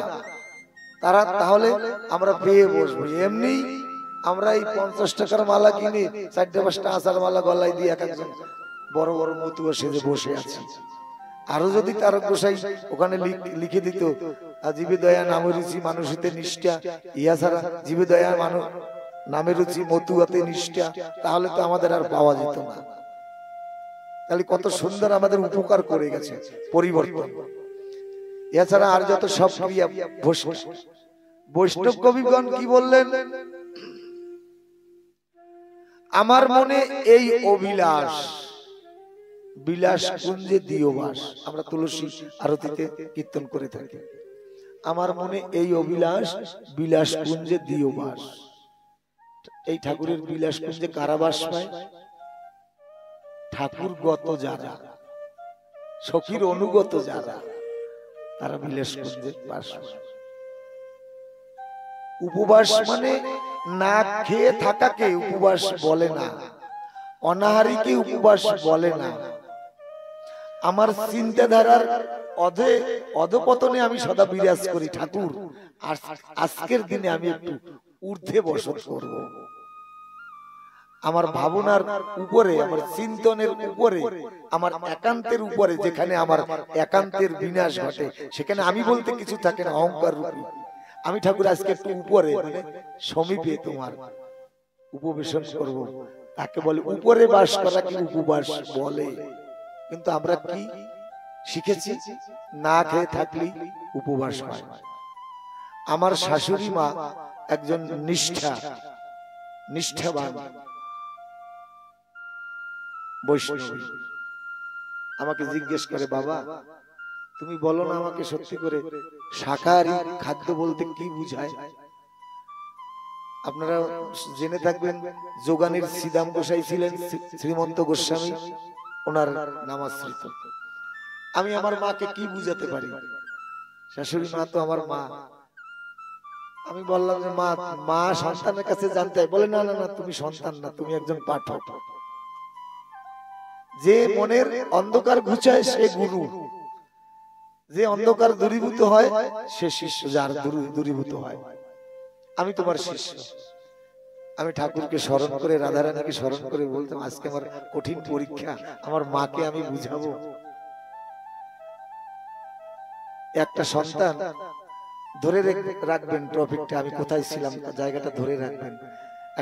তারা তাহলে আমরা পেয়ে বসবো। এমনি আমরা এই 50 টাকার মালা কিনে 4-5টা আচার মালা গলায় দিয়ে এক একজন বড় বড় মতুয়া সেজে বসে আছি। আরো যদি তারক গোসাই ওখানে লিখে দিত জীবে দয়া নামে রুচি মানুষেতে নিষ্ঠা, ইয়া ছাড়া জীবে দয়া নামে রুচি মতুয়াতে নিষ্ঠা, তাহলে তো আমাদের আর পাওয়া যেত না। তাহলে কত সুন্দর আমাদের উপকার করে গেছে পরিবর্তন। এছাড়া আর যত সব ক্রিয়া বৈষ্ণব কবিগণ কি বললেন, আমার মনে এই অভিলাষ, বিলাস কুঞ্জে দিও বাস। আমরা তুলসী আরতিতে কীর্তন করে থাকি, আমার মনে এই অভিলাষ, বিলাস কুঞ্জে দিও বাস। এই ঠাকুরের বিলাস কুঞ্জে কারাবাস পায় ঠাকুর গত যারা, সখীর অনুগত যারা, তারা বিলাস কুঞ্জে বাস পায়। উপবাস মানে না খেয়ে থাকাকে উপবাস বলে না, অনাহারীকে উপবাস বলে না। আমার চিন্তাধারার অধপতনে আমি সদা বিরাজ করি ঠাকুর, আর আজকের দিনে আমি একটু ঊর্ধ্বে বসত করব। আমার ভাবনার উপরে, আমার চিন্তনের উপরে, আমার একান্তের উপরে, যেখানে আমার একান্তের বিনাশ ঘটে সেখানে আমি বলতে কিছু থাকে না, অহংকার রূপী। আমি ঠাকুর আজকে একটু উপরে, মানে সমীপে তোমার উপবেশন করব, তাকে বলে উপরে বাস করা, কি উপবাস বলে। কিন্তু আমরা কি শিখেছি, না খেয়ে থাকলেই উপবাস হয়। আমার শাশুড়ি মা একজন নিষ্ঠাবান বৈষ্ণবী। আমাকে জিজ্ঞেস করে, বাবা তুমি বলো না আমাকে সত্যি করে শাকাহারী খাদ্য বলতে কি বুঝায়। আপনারা জেনে থাকবেন যোগানের শ্রীদাম গোসাই ছিলেন শ্রীমন্ত গোস্বামী, ওনার নামাশ্রিত। আমি আমার মাকে কি বুঝাতে পারি, শাশুড়ি মা তো আমার মা। আমি বললাম যে মা সন্তানের কাছে জানতে হয়। বলে না না না, তুমি সন্তান না, তুমি একজন পাঠক। যে মনের অন্ধকার ঘুচায় সে গুরু, যে অন্ধকার দূরীভূত হয় সে শিষ্য, যার দূরীভূত হয়। আমি তোমার শিষ্য। আমি ঠাকুরকে স্মরণ করে, রাধারানীকে স্মরণ করে বলতাম, আজকে আমার কঠিন পরীক্ষা, আমার মাকে আমি বুঝাবো। একটা সন্তান ধরে রাখবেন, টপিকটা আমি কোথায় ছিলাম জায়গাটা ধরে রাখবেন।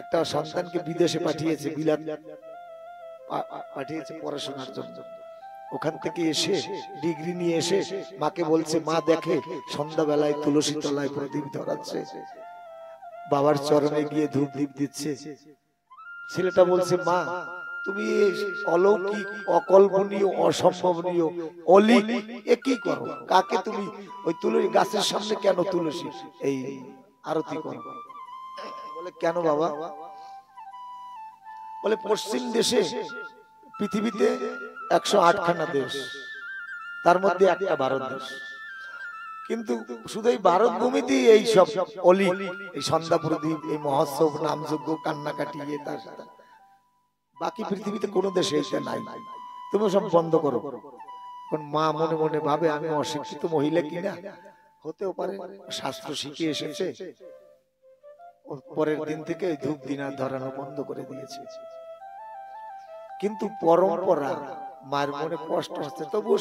একটা সন্তানকে বিদেশে পাঠিয়েছে, বিলাত পাঠিয়েছে পড়াশোনার জন্য। ওখান থেকে এসে ডিগ্রি নিয়ে এসে মাকে বলছে, মা দেখে সন্ধ্যাবেলায় তুলসী তলায় প্রদীপ ধরাচ্ছে, বাবার চরণে গিয়ে ধূপ দীপ দিচ্ছে। ছেলেটা বলছে, মা তুমি অলৌকিক, অকল্পনীয়, অসম্ভবনীয়, অলিক এ কি করো? কাকে তুমি ওই তুলসী গাছের সামনে কেন তুলসী এই আরতি করো? বলে কেন বাবা? বলে পশ্চিম দেশে পৃথিবীতে 108খানা দেশ, তার মধ্যে একটা ভারত দেশ, কিন্তু শুধু এই ভারত ভূমিতেই এই সব অলি, এই সন্ধ্যা প্রদীপ, এই মহোৎসব, নামযজ্ঞ, কান্নাকাটি, তার সাথে বাকি পৃথিবীতে কোনো দেশে এটা নাই। তুমি সব বন্ধ করো। এখন মা মনে মনে ভাবে, আমি অশিক্ষিত মহিলা কিনা, হতেও পারে শাস্ত্র শিখে এসেছে, পরের দিন থেকে ধূপ দিনা ধরানো বন্ধ করে দিয়েছে। কিন্তু পরম্পরা, মায়ের মনে কষ্ট হচ্ছে, তবুও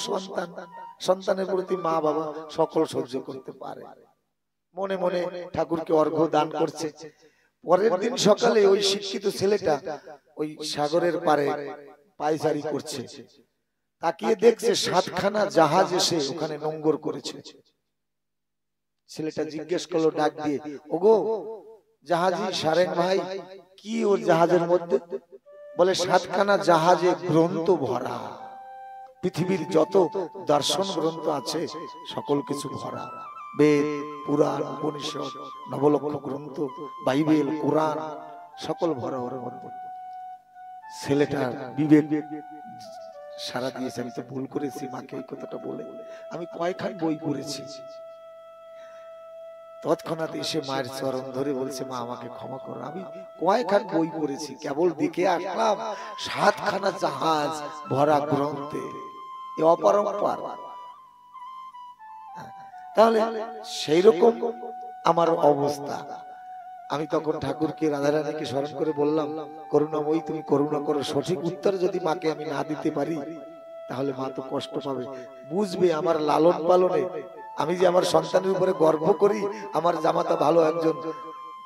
সন্তানের প্রতি মা বাবা সকল সহ্য করতে পারে। মনে মনে ঠাকুরকে অর্ঘ্য দান করছে। পরের দিন সকালে ওই শিক্ষিত ছেলেটা ওই সাগরের পারে পায়চারি করছে, তাকিয়ে দেখছে 7খানা জাহাজ এসে ওখানে নোঙ্গর করেছে। ছেলেটা জিজ্ঞেস করলো ডাক দিয়ে, ওগো জাহাজি সারেন ভাই, কি ওর জাহাজের মধ্যে? বলে 7খানা জাহাজে গ্রন্থ ভরা। পৃথিবীর যত দর্শন গ্রন্থ আছে সকল কিছু ভরা, বেদ, পুরাণ, উপনিষদ, নবলক্ষ গ্রন্থ, বাইবেল, কোরআন সকল ভরা ওর মধ্যে। ছেলেটার বিবেক সারা দিয়েছে। আমি তো ভুল করেছি মাকে এই কথাটা বলে, আমি কয়েকখান বই পড়েছি। তৎক্ষণাৎ এসে মায়ের চরণ ধরে বলছে, মা আমাকে ক্ষমা করো, আমি কয়েকখান বই পড়েছি, কেবল দেখে আসলাম 7খানা জাহাজ ভরা গ্রন্থে, এ অপরম্পার। তাহলে সেই রকম আমার অবস্থা। আমি তখন ঠাকুরকে, রাধারানীকে স্মরণ করে বললাম, করুণাময়ী তুমি করুণা করো, সঠিক উত্তর যদি মাকে আমি না দিতে পারি তাহলে মা তো কষ্ট পাবে, বুঝবে আমার লালন পালনে আমি যে আমার সন্তানের উপরে গর্ব করি, আমার জামাতা ভালো একজন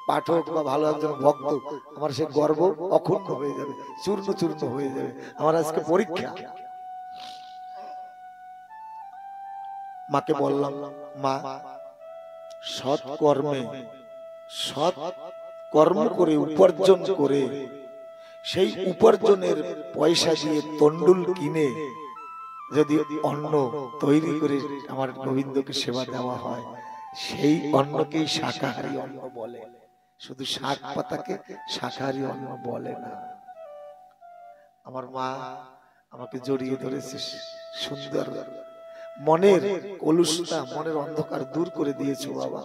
পাঠক বা ভালো একজন ভক্ত, আমার সে গর্ব অক্ষুণ্ণ হয়ে যাবে, চূর্ণ চূর্ণ হয়ে যাবে। আমার আজকে পরীক্ষা। মাকে বললাম, মা সৎ কর্মে, সৎ কর্ম করে উপার্জন করে সেই উপার্জনের পয়সা দিয়ে তন্ডুল কিনে যদি অন্ন তৈরি করে আমার গোবিন্দকে সেবা দেওয়া হয়, সেই অন্নকেই শাকাহারী অন্ন বলে, শুধু শাক পাতাকে শাকাহারী অন্ন বলে না। আমার মা আমাকে জড়িয়ে ধরেছে, সুন্দর মনের কলুষতা, মনের অন্ধকার দূর করে দিয়েছো বাবা।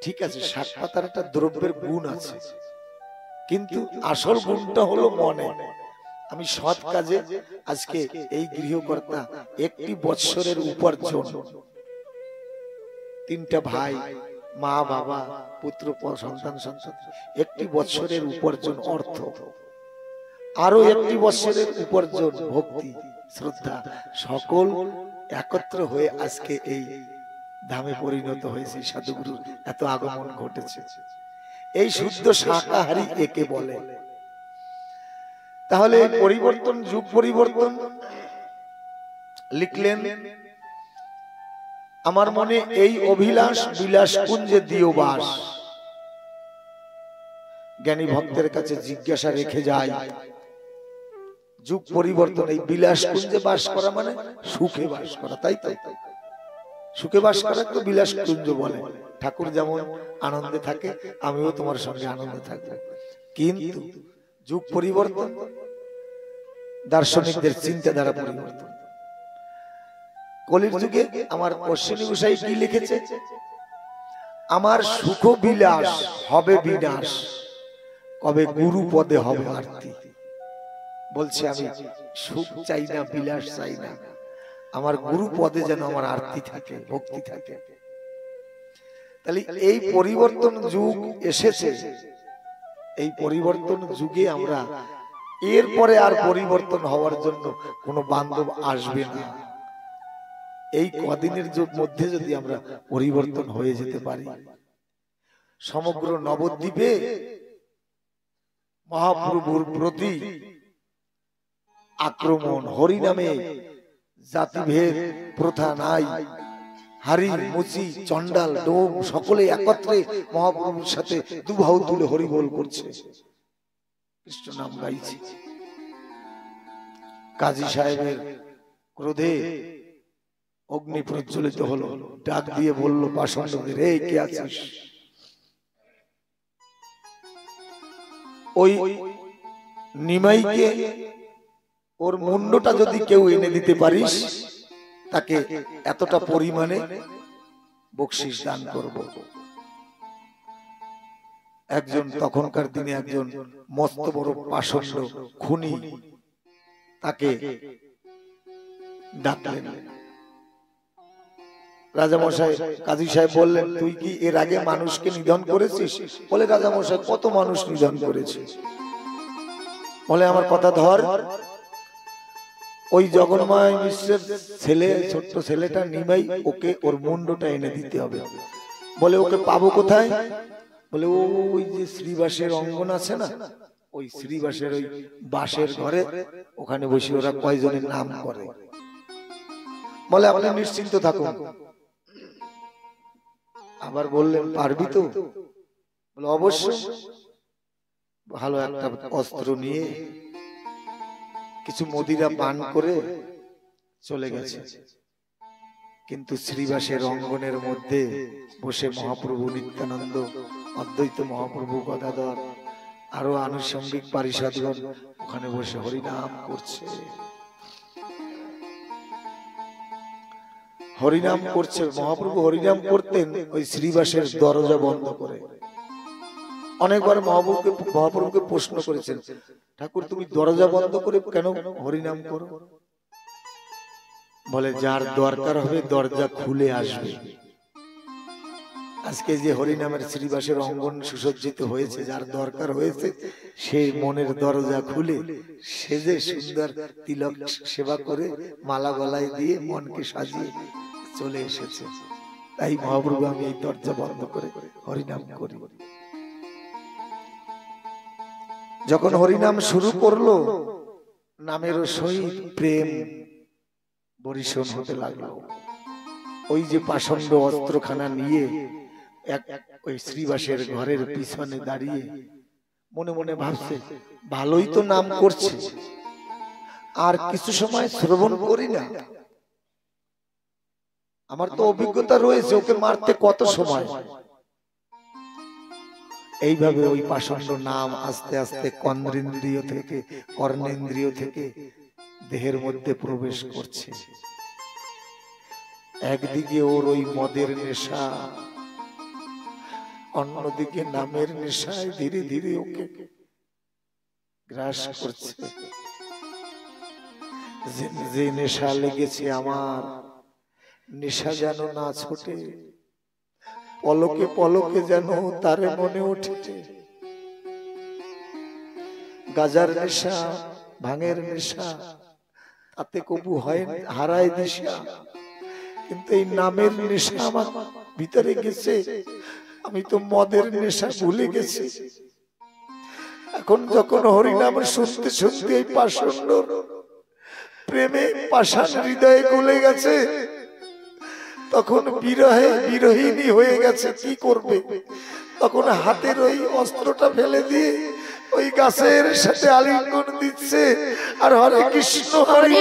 ঠিক আছে, শাক পাতার একটা দ্রব্যের গুণ আছে, কিন্তু আসল গুণটা হলো মনে। আমি সৎ কাজে আজকে এই গৃহকর্তা 1 বৎসরের উপার্জন, 3টা ভাই, মা বাবা, পুত্র সন্তান সন্তান, 1 বৎসরের উপার্জন অর্থ, আরো 1 বৎসরের উপার্জন ভক্তি শ্রদ্ধা, সকল একত্র হয়ে আজকে এই ধামে পরিণত হয়েছে। সাধুগুরুর এত আগমন ঘটেছে, এই শুদ্ধ শাকাহারী একে বলে। তাহলে পরিবর্তন, যুগ পরিবর্তন। লিখলেন, আমার মনে এই অভিলাষ বিলাস কুঞ্জে দিও বাস। জ্ঞানী ভক্তের কাছে জিজ্ঞাসা রেখে যায়, যুগ পরিবর্তন, এই বিলাস কুঞ্জে বাস করা মানে সুখে বাস করা, তাই তাই সুখে বাস করা তো বিলাস কুঞ্জ বলে। ঠাকুর যেমন আনন্দে থাকে, আমিও তোমার সঙ্গে আনন্দে থাকবো। কিন্তু যুগ পরিবর্তন, দার্শনিকদের চিন্তাধারা পরিবর্তন। কলির যুগে আমার অশ্বিনী গোসাই কি লিখেছে, আমার সুখ বিলাস হবে বিনাশ, কবে গুরু পদে হবে আরতি। বলছে আমি সুখ চাই না, বিলাস চাই না, আমার গুরু পদে যেন আমার আরতি থাকে, ভক্তি থাকে। তাহলে এই পরিবর্তন যুগ এসেছে, এই পরিবর্তন যুগে আমরা এরপরে আর পরিবর্তন হওয়ার জন্য কোনো বান্ধব আসবে না। এই কদিনের মধ্যে যদি আমরা পরিবর্তন হয়ে যেতে পারি, সমগ্র নবদ্বীপে মহাপ্রভুর প্রতি আক্রমণ, হরিনামে জাতিভেদ প্রথা নাই, হারি মুচি চন্ডাল ডোম সকলে একত্রে মহাপ্রভুর সাথে দুবাহু তুলে হরিবোল করছে, কৃষ্ণ নাম গাইছে। কাজী সাহেবের ক্রোধে অগ্নি প্রজ্বলিত হলো, ডাক দিয়ে বলল পাষণ্ডদের, এই কে আছিস? ওই নিমাইকে ওর মুন্ডটা যদি কেউ এনে দিতে পারিস, তাকে এতটা পরিমাণে বকশিশ দান করব। একজন তখনকার দিনে একজন মস্ত বড় পাষণ্ড খুনি, তাকে ডাকলেন। রাজামশাই, কাজী সাহেব বললেন, তুই কি এর আগে মানুষকে নিধন করেছিস? বলে, রাজামশাই কত মানুষ নিধন করেছে। বলে, আমার কথা ধর, ওই জগন্মায় মিশ্রের ছেলে, ছোট্ট ছেলেটা নিমাই, ওকে ওর মুন্ডটা এনে দিতে হবে। বলে, ওকে পাবো কোথায়? বলে, ওই যে শ্রীবাসের অঙ্গন আছে না, ওই শ্রীবাসের ওই বাসের ঘরে, ওখানে বসে ওরা কয়জনের নাম করে। বলে, আপনি নিশ্চিন্ত থাকুন। আবার বললেন, পারবি তো? বলে, অবশ্যই। ভালো একটা অস্ত্র নিয়ে কিছু মদিরা পান করে চলে গেছে, কিন্তু শ্রীবাসের অঙ্গনের মধ্যে বসে মহাপ্রভু নিত্যানন্দ, অদ্বৈত মহাপ্রভু গদাধর, আরো আনুষঙ্গিক পারিষদগণ ওখানে বসে হরিনাম করছে, হরিনাম করছে। মহাপ্রভু হরিনাম করতেন ওই শ্রীবাসের দরজা বন্ধ করে। অনেকবার মহাপ্রভুকে প্রশ্ন করেছেন, ঠাকুর তুমি দরজা বন্ধ করে কেন হরিনাম করো? বলে যার দরকার হবে দরজা খুলে আসবে। আজকে যে হরিনামের শ্রীবাসের অঙ্গন সুসজ্জিত হয়েছে, যার দরকার হয়েছে সেই মনের দরজা খুলে সেজে সুন্দর তিলক সেবা করে মালা গলায় দিয়ে মনকে সাজিয়ে চলে এসেছে। তাই মহাপ্রভু আমি এই দরজা বন্ধ করে হরিনাম করি। যখন হরিনাম শুরু করলো, নামের সহিত প্রেম বরিশন হতে লাগলো। ওই যে পাষণ্ড অস্ত্রখানা নিয়ে ওই শ্রীবাসের ঘরের পিছনে দাঁড়িয়ে মনে মনে ভাবছে, ভালোই তো নাম করছে, আর কিছু সময় শ্রবণ করি না, আমার তো অভিজ্ঞতা রয়েছে, ওকে মারতে কত সময়। এইভাবে ওই পাষণ্ড নাম আস্তে আস্তে কর্ণেন্দ্রিয় থেকে দেহের মধ্যে প্রবেশ করছে। একদিকে ওর ওই মদের নেশা, অন্যদিকে নামের নেশায় ধীরে ধীরে ওকে গ্রাস করছে। যে নেশা লেগেছে আমার, নেশা যেন না ছোটে, পলকে পলকে যেন তারে মনে ওঠে। গাজার নেশা, ভাঙের নেশা, তাতে কবু হয় হারায় দিশা, কিন্তু এই নামের নেশা আমার ভিতরে গেছে, আমি তো মদের নেশা ভুলে গেছি। এখন যখন হরিনাম শুনতে শুনতে এই পাষণ্ড প্রেমে পাষাণ হৃদয়ে গলে গেছে, তখন বিরহে বিরহিনী হয়ে গেছে, কি করবে? তখন হাতের ওই অস্ত্রটা ফেলে দিয়ে ওই গাছের সাথে আলিঙ্গন দিচ্ছে আর হরে কৃষ্ণ হরি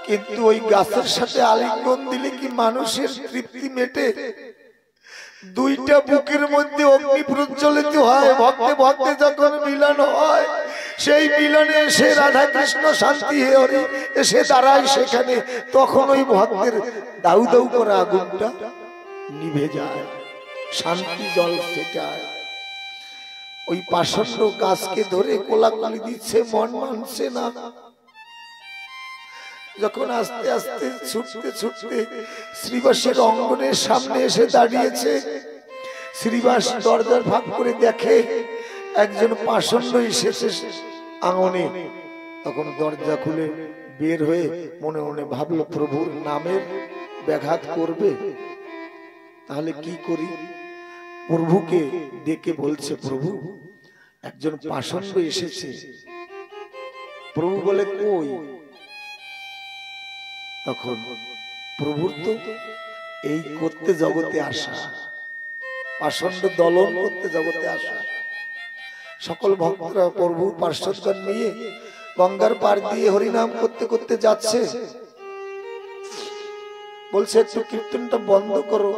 কিন্তু ওই গাছের সাথে আলিঙ্গন দিলে কি মানুষের তৃপ্তি মেটে? দুইটা বুকের মধ্যে অগ্নি প্রজ্বলিত হয়, ভক্তে ভক্তে যখন মিলন হয়, সেই মিলনে এসে রাধা কৃষ্ণ শান্তি হরি এসে দাঁড়ায় সেখানে, তখন ওই ভক্তের দাউ দাউ করে আগুনটা নিভে যায়, শান্তি জল ফেটায়। ওই পাষণ্ড গাছকে ধরে কোলাকুলি দিচ্ছে, মন মানছে না। যখন আস্তে আস্তে ছুটতে ছুটতে শ্রীবাসের অঙ্গনের সামনে এসে দাঁড়িয়েছে, শ্রীবাস দরজার ভাগ করে দেখে একজন পাষণ্ড এসেছে আঙনে। তখন দরজা খুলে বের হয়ে মনে মনে ভাবলো, প্রভুর নামের ব্যাঘাত করবে, তাহলে কি করি? প্রভুকে ডেকে বলছে, প্রভু একজন পাষণ্ড এসেছে। প্রভু বলে, কই? তখন প্রভুর তো এই করতে জগতে আসা, পাষণ্ড দলন করতে জগতে আসা। সকল ভক্তরা প্রভু পার্শ্বদগণ নিয়ে গঙ্গার পার দিয়ে হরিনাম করতে করতে যাচ্ছে। বলছে একটু কীর্তনটা বন্ধ করো।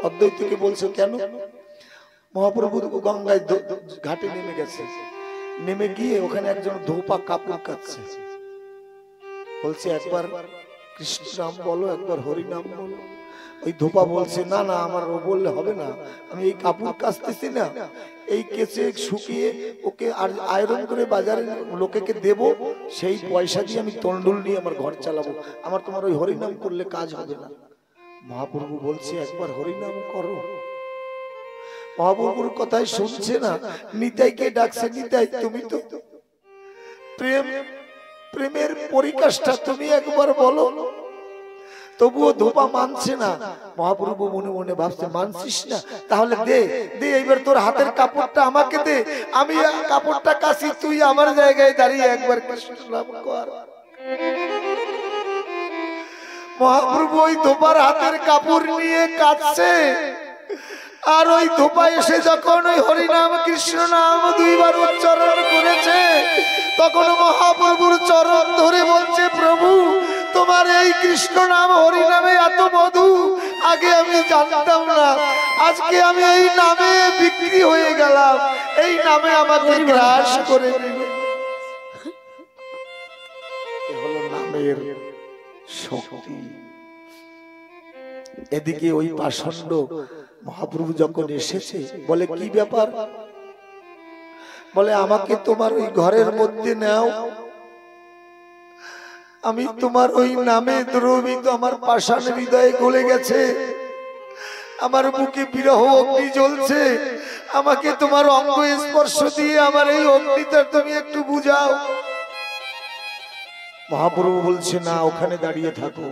অদ্বৈতকে বলছে, কেন? মহাপ্রভু গঙ্গায় ঘাটে নেমে গেছে, নেমে গিয়ে ওখানে একজন ধোপা কাপড় কাচ্ছে। বলছে একবার কৃষ্ণ নাম বলো, একবার হরি নাম বলো। ওই ধোপা বলছে, না না, আমার ও বললে হবে না, আমি এই কাপড় কাচতেছি না, এই কেচে শুকিয়ে ওকে আর আয়রন করে বাজারে লোকেকে দেব, সেই পয়সা দিয়ে আমি তন্ডুল নিয়ে আমার ঘর চালাবো, আমার তোমার ওই হরিনাম করলে কাজ হবে না। মহাপ্রভু বলছে একবার হরিনাম করো। মহাপ্রভুর কথাই শুনছে না, নিতাইকে ডাকছে, নিতাই তুমি তো প্রেমের পরিকাষ্ঠা, তুমি একবার বলো। তবুও ধোপা মানছে না। মহাপ্রভু মনে মনে ভাবছে, মানছিস না, তাহলে দে দে, এইবার তোর হাতের কাপড়টা আমাকে দে, আমি কাপড়টা কাছি, তুই আমার জায়গায় দাঁড়িয়ে একবার কৃষ্ণ নাম কর। মহাপ্রভু ওই ধোপার হাতের কাপড় নিয়ে কাঁদছে, আর ওই ধোপা এসে যখন ওই হরিনাম কৃষ্ণ নাম দুইবার উচ্চারণ করেছে, তখন মহাপ্রভুর চরণ ধরে বলছে, প্রভু তোমার এই কৃষ্ণ নাম হরিনামে এত মধু, আগে আমি জানতাম না, আজকে আমি এই নামে বিক্রি হয়ে গেলাম, এই নামে আমাকে গ্রাস করে দিল। এ হলো নামের শক্তি। এদিকে ওই পাষণ্ড মহাপ্রভু যখন এসেছে, বলে কি ব্যাপার? বলে আমাকে তোমার ওই ঘরের মধ্যে নাও, আমি তোমার ওই নামে দ্রবিত, আমার পাষাণ হৃদয়ে গলে গেছে, আমার বুকে বিরহ অগ্নি জ্বলছে, আমাকে তোমার অঙ্গ স্পর্শ দিয়ে আমার এই অগ্নিটা তুমি একটু বুঝাও। মহাপ্রভু বলছে, না, ওখানে দাঁড়িয়ে থাকো,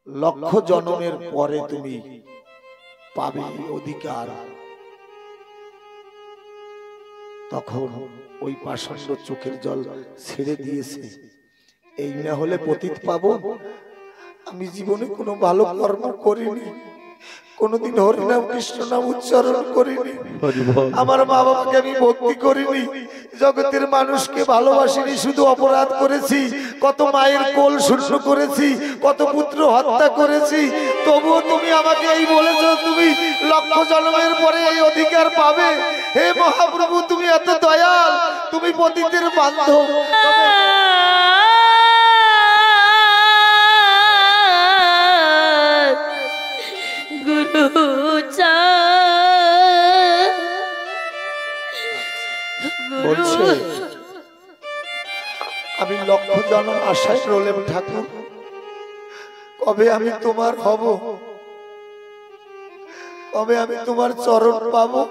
লক্ষ জন্মের পরে তুমি পাবে অধিকার। তখন ওই পাষণ্ড চোখের জল ছেড়ে দিয়েছে, এই না হলে পতিত পাবো, আমি জীবনে কোনো ভালো কর্ম করিনি, কোনদিন হরিনাম কৃষ্ণ নাম উচ্চারণ করিনি, আমার মা বাবাকে আমি ভক্তি করিনি, জগতের মানুষকে ভালোবাসিনি, শুধু অপরাধ করেছি, কত মায়ের কোল শূন্য করেছি, কত পুত্র হত্যা করেছি, তবুও তুমি আমাকে এই বলেছো তুমি লক্ষ জন্মের পরে এই অধিকার পাবে। হে মহাপ্রভু, তুমি এত দয়াল, তুমি পতিতের বান্ধব। বলছে, আমি লক্ষ জন্ম আশায় রইলাম ঠাকুর, কবে আমি তোমার হব, কবে আমি তোমার চরণ পাবো।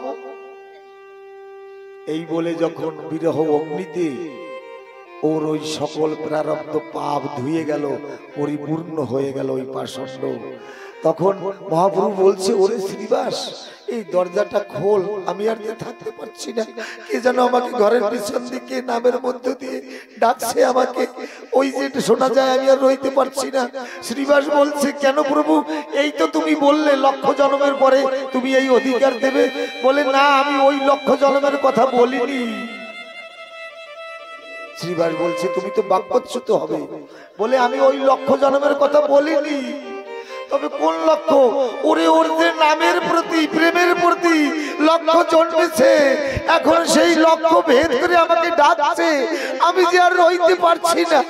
এই বলে যখন বিরহ অগ্নিতে ওর ওই সকল প্রারব্ধ পাপ ধুয়ে গেল, পরিপূর্ণ হয়ে গেল ওই পাষণ্ড, তখন মহাপ্রভু বলছে, ওরে শ্রীবাস, এই দরজাটা খোল, আমি আর থাকতে পারছি না, কে যেন আমাকে ঘরের পিছন দিকে নামের মধ্য দিয়ে ডাকছে, আমাকে ওই যে শোনা যায়, আমি আর রইতে পারছি না। শ্রীবাস বলছে, কেন প্রভু? এই তো তুমি বললে লক্ষ জন্মের পরে তুমি এই অধিকার দেবে। বলে, না, আমি ওই লক্ষ জন্মের কথা বলিনি। শ্রীবাস বলছে, তুমি তো বাক্যচ্যুত হবে। বলে, আমি ওই লক্ষ জন্মের কথা বলিনি, তবে কোন লক্ষ্য? ওরে ওর যে নামের প্রতি, প্রেমের প্রতি লক্ষ্য জন্মেছে, এখন সেই লক্ষ্য ভেদ করে আমাকে ডাকছে, আমি যে আর রইতে পারছি না।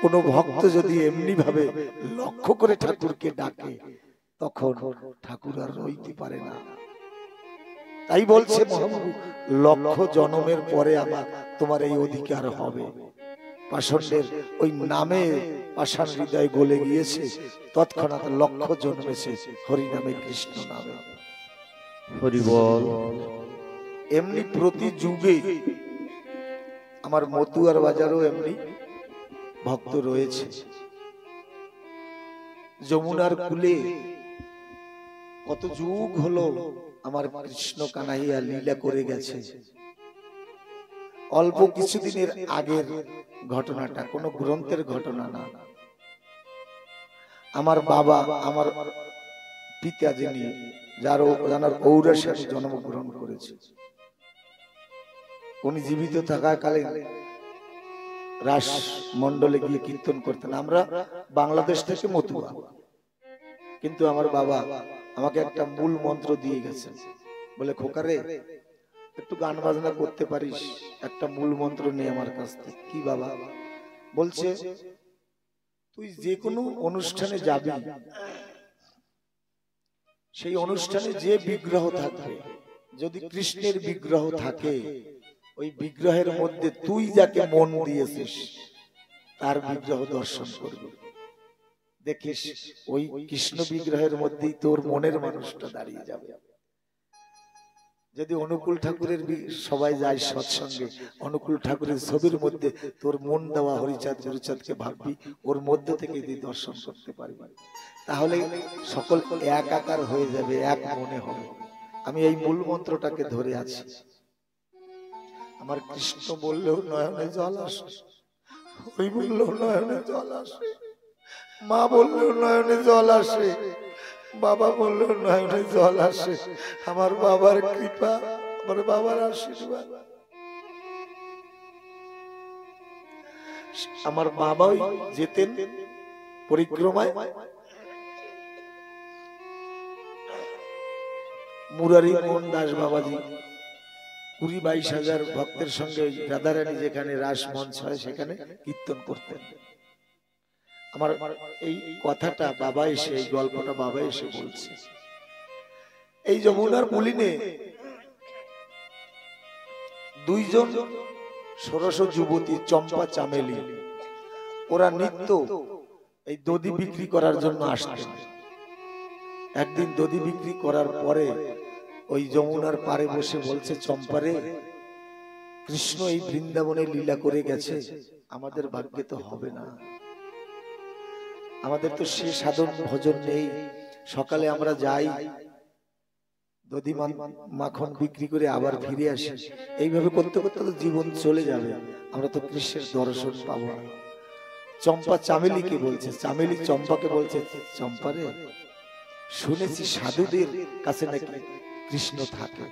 কোন ভক্ত যদি এমনি ভাবে লক্ষ্য করে ঠাকুরকে ডাকে, তখন ঠাকুর আর রইতে পারে না। তাই বলছে মহাপ্রভু, লক্ষ জন্মের পরে আমার তোমার এই অধিকার হবে। পাষণ্ডের ওই নামে পাষাণ হৃদয় গলে গিয়েছে, তৎক্ষণাৎ লক্ষ জন্মেছে হরিনামে কৃষ্ণ নামে। হরি বল। এমনি প্রতি যুগে আমার মতুয়ার বাজারও এমনি ভক্ত রয়েছে। যমুনার কূলে কত যুগ হলো আমার কৃষ্ণ কানাইয়া লীলা করে গেছে। অল্প কিছুদিনের আগের ঘটনাটা, কোনো গ্রন্থের ঘটনা না। আমার বাবা, আমার পিতা, যিনি যার ঔরসে জন্মগ্রহণ করেছে, উনি জীবিত থাকাকালে রাস মন্ডলে গিয়ে কীর্তন করতেন। আমরা বাংলাদেশ থেকে মতুয়া, কিন্তু আমার বাবা আমাকে একটা মূল মন্ত্র দিয়ে গেছেন, বলে, খোকারে একটু গান বাজনা করতে পারিস, একটা মূল মন্ত্র নেই আমার কাছ থেকে। কি বাবা? বলছে, তুই যে কোনো অনুষ্ঠানে যাবি, সেই অনুষ্ঠানে যে বিগ্রহ থাকবে, যদি কৃষ্ণের বিগ্রহ থাকে, ওই বিগ্রহের মধ্যে তুই যাকে মন দিয়েছিস তার বিগ্রহ দর্শন করবি, দেখিস ওই কৃষ্ণ বিগ্রহের মধ্যেই তোর মনের মানুষটা দাঁড়িয়ে যাবে। যদি অনুকূল ঠাকুরের সবাই যায় সৎসঙ্গে, অনুকূল ঠাকুরের ছবির মধ্যে তোর মন দেওয়া হরিচাঁদ গুরুচাঁদকে ভাববি, ওর মধ্য থেকে যদি দর্শন করতে পারবি, তাহলে সকল এক আকার হয়ে যাবে, এক মনে হবে। আমি এই মূল মন্ত্রটাকে ধরে আছি। আমার কৃষ্ণ বললেও নয়নে জল আসে, হরি বললেও নয়নে জল আসে, মা বললেও নয়নে জল আসে, বাবা বললেও নয়নে জল আসে। আমার বাবার কৃপা, আমার বাবার আশীর্বাদ। আমার বাবাই যেতেন পরিক্রমায়, মুরারি মোহন দাস বাবাজি 20-22 হাজার ভক্তের সঙ্গে রাধারানী যেখানে রাস মঞ্চ হয় সেখানে কীর্তন করতেন। আমার এই কথাটা বাবা এসে, এই গল্পটা বাবা এসে বলছে। এই যমুনার পুলিনে দুইজন ষোড়শ যুবতী চম্পা চামেলি, ওরা নিত্য এই দধি বিক্রি করার জন্য আসতেন। একদিন দধি বিক্রি করার পরে ওই যমুনার পারে বসে বলছে, চম্পারে, কৃষ্ণ এই বৃন্দাবনে লীলা করে গেছে, আমাদের ভাগ্যে তো হবে না, আমাদের তো সে সাধন ভজন নেই। সকালে আমরা যাই, দধি মাখন বিক্রি করে আবার ফিরে আসি, এইভাবে করতে করতে তো জীবন চলে যাবে, আমরা তো কৃষ্ণের দর্শন পাবো না। চম্পা চামেলিকে বলছে, চামেলি চম্পাকে বলছে, চম্পারে, শুনেছি সাধুদের কাছে নাকি কৃষ্ণ থাকে,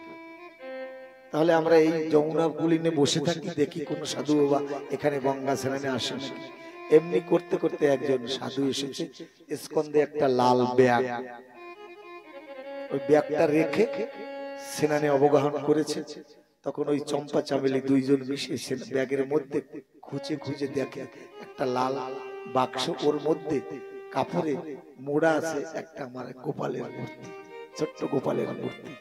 তাহলে আমরা এই যমুনা পুলিনে বসে থাকি, দেখি কোন সাধু বাবা এখানে গঙ্গা স্নানে আসে নাকি। এমনি করতে করতে একজন সাধু এসেছে, স্কন্ধে একটা লাল ব্যাগ, ওই ব্যাগটা রেখে স্নানে অবগাহন করেছে। তখন ওই চম্পা চামেলি দুইজন মিশে ব্যাগের মধ্যে খুঁজে খুঁজে দেখে একটা লাল বাক্স, ওর মধ্যে কাপড়ে মোড়া আছে একটা আমার গোপালের মূর্তি, ছোট্ট গোপালের মূর্তি।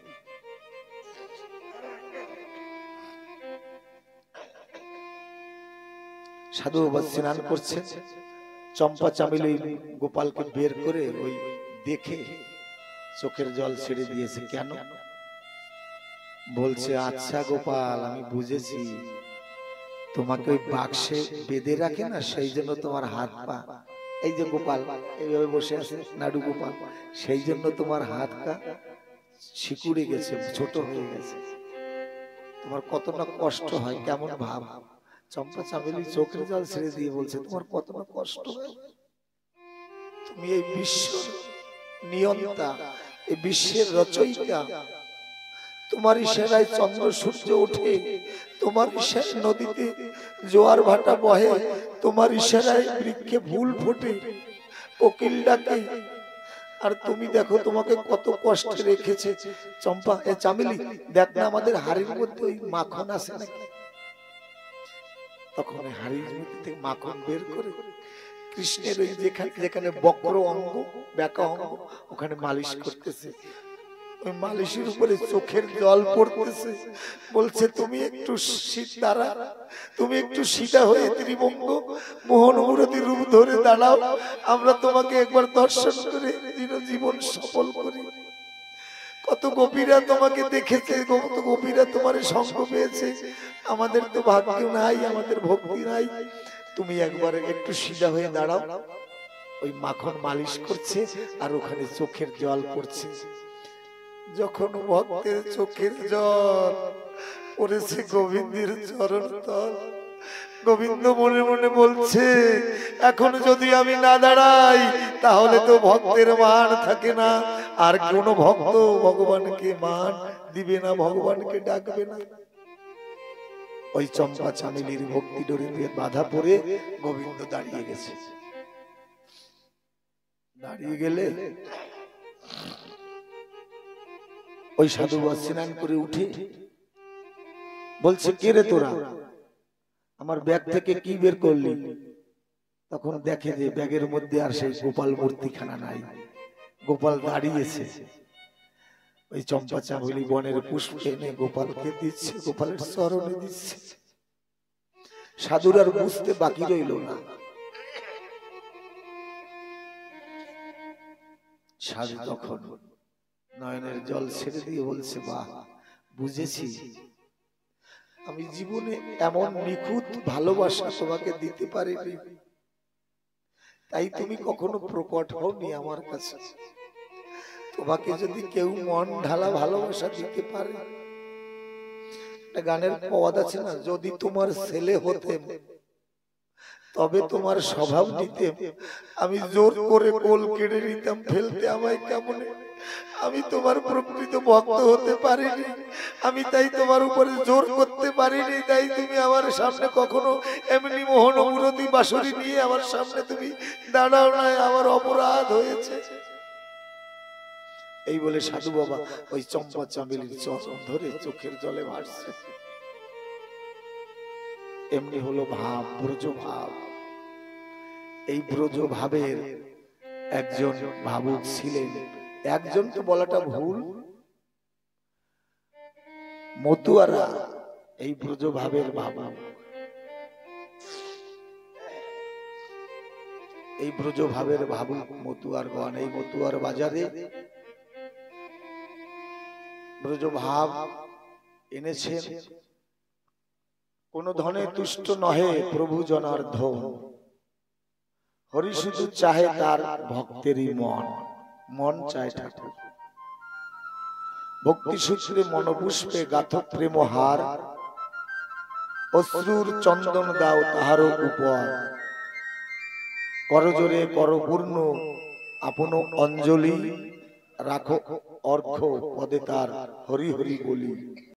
সাধু বাবা স্নান করছে, চম্পা চামেলি গোপালকে বের করে ওই দেখে চোখের জল ছেড়ে দিয়েছে। কেন? বলছে, আচ্ছা গোপাল, আমি বুঝেছি, তোমাকে ওই বাক্সে বেঁধে রাখে না, সেই জন্য তোমার হাত পা, এই যে গোপাল এইভাবে বসে আছে নাড়ু গোপাল, সেই জন্য তোমার হাত পা শিকুড়ে গেছে, ছোট হয়ে গেছে, তোমার কত না কষ্ট হয়, কেমন ভাব। চম্পা চামেলি চোখের জল ছেড়ে দিয়ে বলছে, তোমার কত না কষ্ট হয়, তুমি এই বিশ্ব নিয়ন্তা, এই বিশ্বের রচয়িতা, তোমার ইশারায় চন্দ্র সূর্য ওঠে, তোমার ইশারায় নদীতে জোয়ার ভাটা বহে, তোমার ইশারায় বৃক্ষে ফুল ফোটে, কোকিল ডাকে, আর তুমি দেখো তোমাকে কত কষ্টে রেখেছে। চম্পা, এ চামেলি, দেখ না আমাদের হাড়ির মধ্যে ওই মাখন আছে নাকি। তখন হাড়ির মধ্যে থেকে মাখন বের করে কৃষ্ণের ওই যেখানে বক্র অঙ্গ, ব্যাকা অঙ্গ, ওখানে মালিশ করতেছে। ওই মালিশের উপরে চোখের জল পড়তেছে। বলছে, তুমি একটু সিতারা, তুমি একটু সীতা হয়ে ত্রিভঙ্গ মোহন মূরতি রূপ ধরে দাঁড়াও, আমরা তোমাকে একবার দর্শন করে জীবন সফল করি। কত গোপীরা তোমাকে দেখেছে, কত গোপীরা তোমার সঙ্গ পেয়েছে, আমাদের তো ভাগ্য নাই, আমাদের ভক্তি নাই, তুমি একবার একটু সিধা হয়ে দাঁড়াও। ওই মাখন মালিশ করছে আর ওখানে চোখের জল পড়ছে। যখন ভক্তের চোখের জল পড়েছে গোবিন্দের চরণ তল, গোবিন্দ মনে মনে বলছে, এখন যদি আমি না দাঁড়াই তাহলে তো ভক্তের মান থাকে না, আর কোন ভক্ত ভগবানকে মান দিবে না, ভগবানকে ডাকবে না। ওই চম্পা চামেলির ভক্তি ডোরে বাধা পড়ে গোবিন্দ দাঁড়িয়ে গেছে। দাঁড়িয়ে গেলে ওই সাধু স্নান করে উঠে বলছে, কে রে তোরা, আমার ব্যাগ থেকে কি বের করলি? তখন দেখে যে ব্যাগের মধ্যে আর সেই গোপাল মূর্তিখানা নাই, গোপাল দাঁড়িয়েছে। ওই চম্পা চামেলি বনের পুষ্প এনে গোপালকে দিচ্ছে, গোপালের চরণে দিচ্ছে। সাধুর আর বুঝতে বাকি রইল না। সাধু তখন নয়নের জল ছেড়ে দিয়ে বলছে, বাহ, বুঝেছি আমি জীবনে এমন নিখুঁত ভালোবাসা তোমাকে দিতে পারিনি, তাই তুমি কখনো প্রকট হওনি আমার কাছে। তোমাকে যদি কেউ মন ঢালা ভালোবাসা দিতে পারে, একটা গানের পদ আছে না, যদি তোমার ছেলে হতে তবে তোমার স্বভাব নিতে, আমি জোর করে কোল কেড়ে নিতাম ফেলতে আমায় কেমন। আমি তোমার প্রকৃত ভক্ত হতে পারিনি, আমি তাই তোমার উপরে জোর করতে পারিনি, তাই তুমি আমার সামনে কখনো এমনি মোহন মুরতি বাঁশরি নিয়ে আমার সামনে তুমি দাঁড়াও নাই, আমার অপরাধ হয়েছে। এই বলে সাধু বাবা ওই চম্পা চামেলির চরণ ধরে চোখের জলে ভাসছে। এমনি হলো ভাব, ব্রজ ভাব। এই ব্রজ ভাবের একজন ভাবুক ছিলেন, একজন তো বলাটা ভুল, মতুয়ারা এই ব্রজ ভাবের ভাবুক। এই ব্রজ ভাবের ভাবুক মতুয়ার গণ। এই মতুয়ার বাজারে ব্রজ ভাব এনেছেন, কোন ধনে তুষ্ট নহে প্রভু জনার্ধ, হরি শুধু চাহে তার ভক্তেরই মন। মন চায় ঠাকুর, ভক্তি সূত্রে মনোপুষ্পে গাথ প্রেম হার, অশ্রুর চন্দন দাও তাহারও উপর, করজোরে করপূর্ণ আপন অঞ্জলি, রাখো অর্ঘ্য পদে তার হরি হরি বলি।